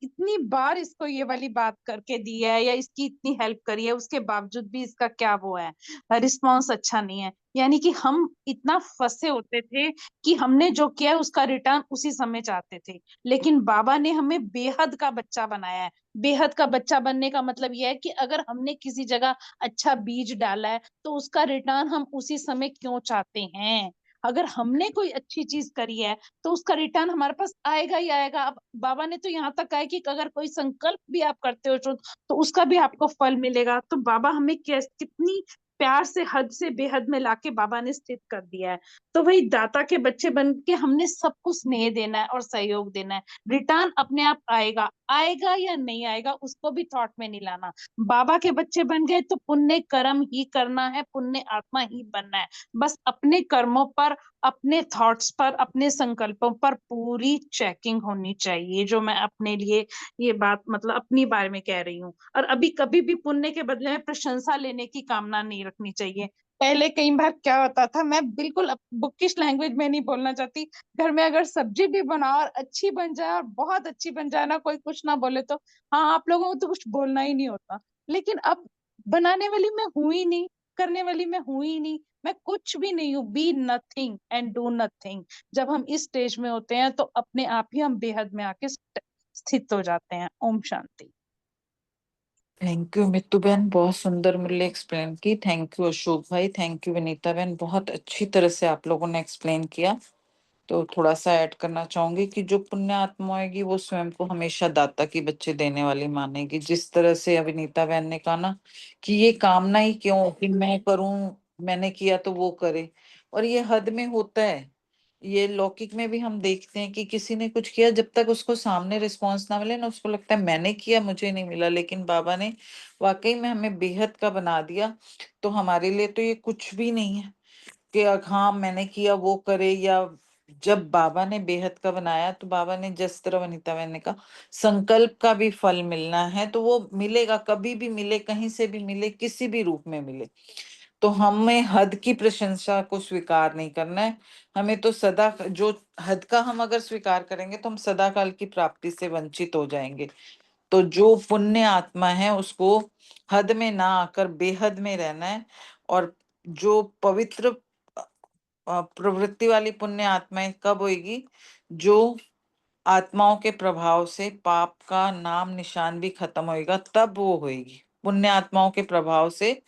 इतनी बार इसको ये वाली बात करके दी है या इसकी इतनी हेल्प करी है, उसके बावजूद भी इसका क्या वो है, रिस्पॉन्स अच्छा नहीं है। यानी कि हम इतना फंसे होते थे कि हमने जो किया है उसका रिटर्न उसी समय चाहते थे। लेकिन बाबा ने हमें बेहद का बच्चा बनाया है। बेहद का बच्चा बनने का मतलब यह है कि अगर हमने किसी जगह अच्छा बीज डाला है तो उसका रिटर्न हम उसी समय क्यों चाहते हैं। अगर हमने कोई अच्छी चीज करी है तो उसका रिटर्न हमारे पास आएगा ही आएगा। अब बाबा ने तो यहाँ तक कहा है कि अगर कोई संकल्प भी आप करते हो तो उसका भी आपको फल मिलेगा। तो बाबा हमें कितनी प्यार से हद से बेहद में लाके बाबा ने स्थित कर दिया है। तो वही दाता के बच्चे बन के हमने सबको स्नेह देना है और सहयोग देना है। रिटर्न अपने आप आएगा, आएगा या नहीं आएगा उसको भी थॉट में नहीं लाना। बाबा के बच्चे बन गए तो पुण्य कर्म ही करना है, पुण्य आत्मा ही बनना है। बस अपने कर्मों पर, अपने थॉट्स पर, अपने संकल्पों पर पूरी चेकिंग होनी चाहिए। जो मैं अपने लिए ये बात मतलब अपनी बारे में कह रही हूँ। और अभी कभी भी पुण्य के बदले में प्रशंसा लेने की कामना नहीं रखनी चाहिए। पहले कई बार क्या होता था, मैं बिल्कुल बुकिश लैंग्वेज में नहीं बोलना चाहती, घर में अगर सब्जी भी बनाओ और अच्छी बन जाए और बहुत अच्छी बन जाए ना, कोई कुछ ना बोले तो हाँ आप लोगों को तो कुछ बोलना ही नहीं होता। लेकिन अब बनाने वाली मैं हूं ही नहीं, करने वाली मैं हूं ही नहीं, मैं कुछ भी नहीं हूँ। Be nothing and do nothing. जब हम इस स्टेज में होते हैं तो अपने आप ही हम बेहद में आके स्थित हो जाते हैं। ओम शांति। थैंक यू मित्तू बहन, बहुत सुंदर मूल्य एक्सप्लेन की। थैंक यू अशोक भाई, थैंक यू विनीता बहन, बहुत अच्छी तरह से आप लोगों ने एक्सप्लेन किया। तो थोड़ा सा ऐड करना चाहूंगी कि जो पुण्य आत्मा होगी वो स्वयं को हमेशा दाता की बच्चे देने वाली मानेगी। जिस तरह से अविनीता बहन ने कहा ना कि ये कामना ही क्यों कि मैं करूं, मैंने किया तो वो करे, और ये हद में होता है। ये लौकिक में भी हम देखते हैं कि किसी ने कुछ किया, जब तक उसको सामने रिस्पॉन्स ना मिले ना उसको लगता है मैंने किया मुझे नहीं मिला। लेकिन बाबा ने वाकई में हमें बेहद का बना दिया। तो हमारे लिए तो ये कुछ भी नहीं है कि हाँ मैंने किया वो करे। या जब बाबा ने बेहद का बनाया तो बाबा ने जिस तरह वनिता बहन ने कहा संकल्प का भी फल मिलना है, तो वो मिलेगा, कभी भी मिले, कहीं से भी मिले, किसी भी रूप में मिले। तो हमें हद की प्रशंसा को स्वीकार नहीं करना है। हमें तो सदा जो हद का हम अगर स्वीकार करेंगे तो हम सदा काल की प्राप्ति से वंचित हो जाएंगे। तो जो पुण्य आत्मा है उसको हद में ना आकर बेहद में रहना है। और जो पवित्र प्रवृत्ति वाली पुण्य आत्माएं कब होगी? जो आत्माओं के प्रभाव से पाप का नाम निशान भी खत्म होएगा, तब वो होएगी। पुण्य आत्माओं के प्रभाव से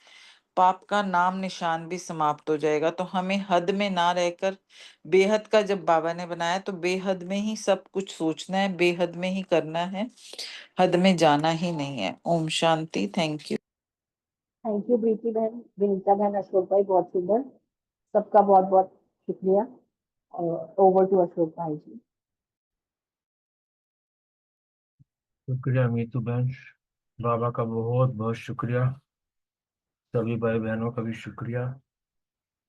पाप का नाम निशान भी समाप्त हो जाएगा। तो हमें हद में ना रहकर बेहद का जब बाबा ने बनाया तो बेहद में ही सब कुछ सोचना है, बेहद में ही करना है, हद में जाना ही नहीं है। ओम शांति। Thank you. Thank you Preeti बहन, विनीता बहन, अशोक भाई, बहुत सुंदर। सबका बहुत बहुत शुक्रिया। और ओवर टू अशोक भाई जी। शुक्रिया मीतू बहन, बाबा का बहुत बहुत शुक्रिया। सभी भाई बहनों का भी शुक्रिया।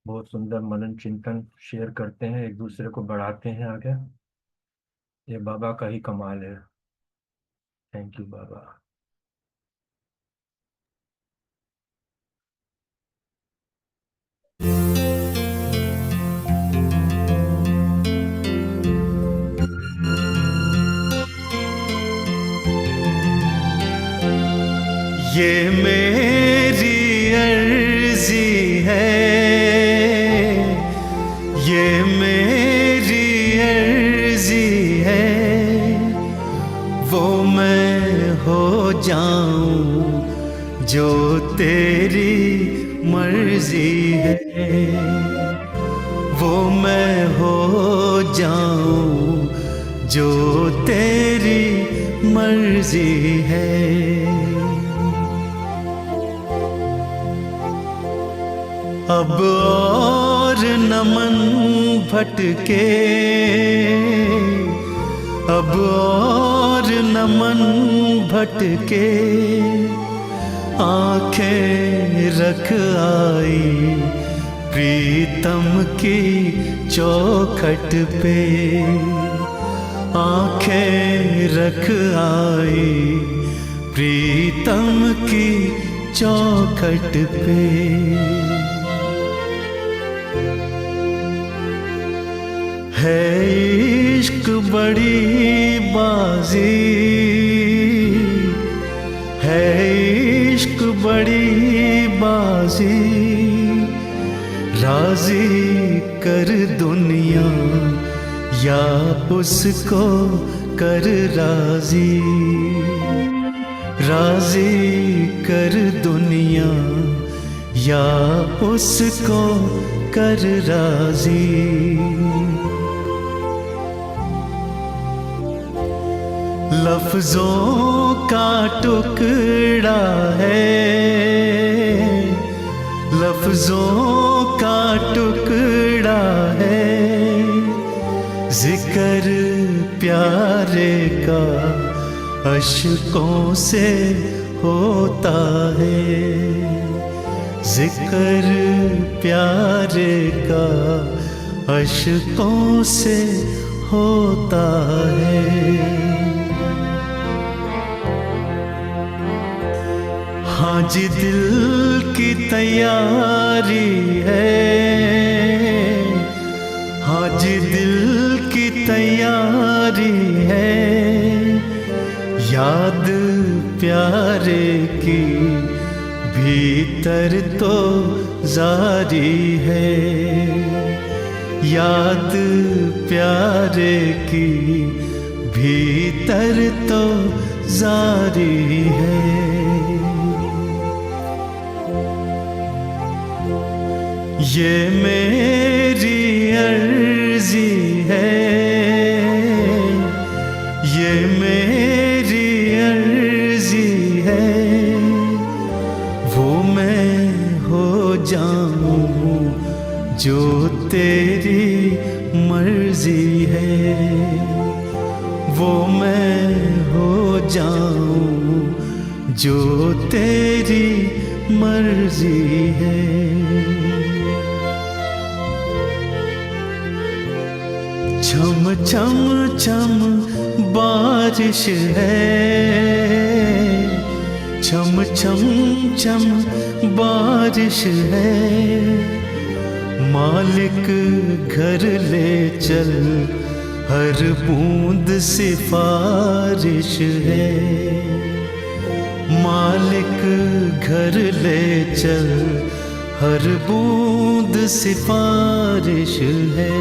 बहुत सुंदर मनन चिंतन शेयर करते हैं, एक दूसरे को बढ़ाते हैं आगे। ये बाबा का ही कमाल है। थैंक यू बाबा। ये मेरी अर्जी है, ये मेरी अर्जी है, वो मैं हो जाऊं जो तेरी मर्जी है, वो मैं हो जाऊं जो तेरी मर्जी है। अब और न मन भटके, अब और न मन भटके, आंखें रख आई प्रीतम की चौखट पे, आंखें रख आई प्रीतम की चौखट पे। है इश्क बड़ी बाजी, है इश्क बड़ी बाजी, राजी कर दुनिया या उसको कर राजी, राजी कर दुनिया या उसको कर राजी। लफ्जों का टुकड़ा है, लफ्जों का टुकड़ा है, जिक्र प्यारे का अश्कों से होता है, जिक्र प्यारे का अश्कों से होता है। हाँ जी दिल की तैयारी है, हाँ जी दिल की तैयारी है, याद प्यारे की भीतर तो जारी है, याद प्यारे की भीतर तो जारी है। ये मेरी अर्जी है, ये मेरी अर्जी है, वो मैं हो जाऊं जो तेरी मर्जी है, वो मैं हो जाऊं जो तेरी मर्जी है। छम छम छम बारिश है, छम छम छम बारिश है, मालिक घर ले चल हर बूंद सिफारिश है, मालिक घर ले चल हर बूंद सिफारिश है।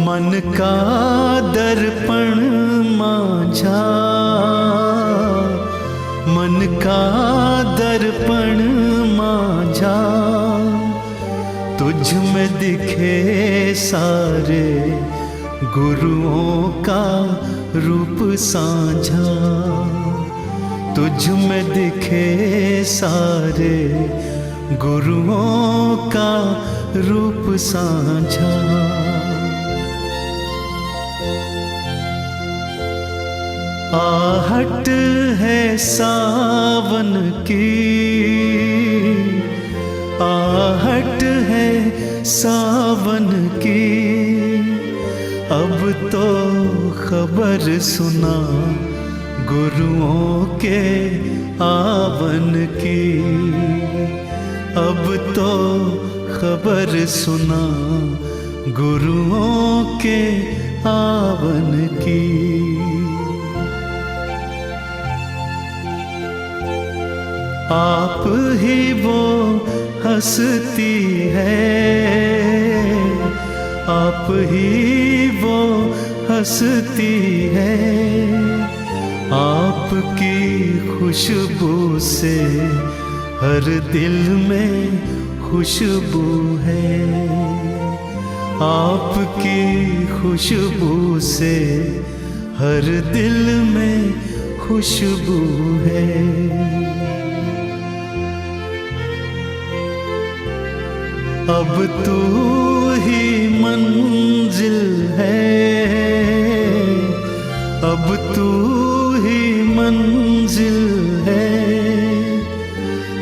मन का दर्पण मांझा, मन का दर्पण मांझा, तुझ में दिखे सारे गुरुओं का रूप साझा, तुझ में दिखे सारे गुरुओं का रूप साझा। आहट है सावन की, आहट है सावन की, अब तो खबर सुना गुरुओं के आवन की, अब तो खबर सुना गुरुओं के आवन की। आप ही वो हंसती है, आप ही वो हंसती है, आपकी खुशबू से हर दिल में खुशबू है, आपकी खुशबू से हर दिल में खुशबू है। अब तू ही मंजिल है, अब तू ही मंजिल है,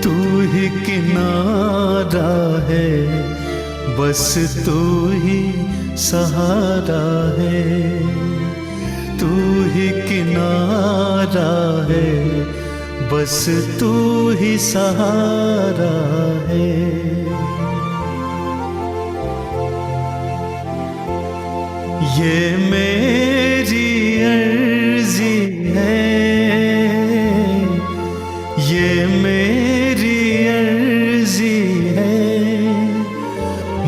तू ही किनारा है, बस तू ही सहारा है, तू ही किनारा है, बस तू ही सहारा है। ये मेरी अर्जी है, ये मेरी अर्जी है,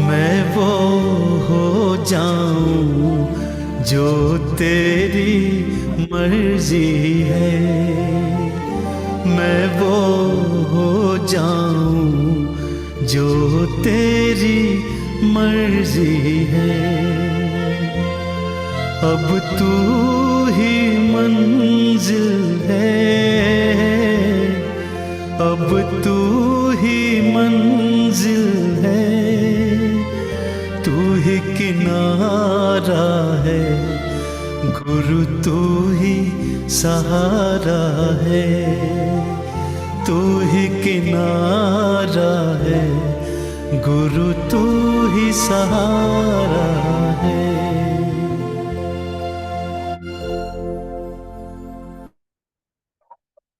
मैं वो हो जाऊं जो तेरी मर्जी है, मैं वो हो जाऊं जो तेरी मर्जी है। अब तू ही मंजिल है, अब तू ही मंजिल है, तू ही किनारा है, गुरु तू ही सहारा है, तू ही किनारा है, गुरु तू ही सहारा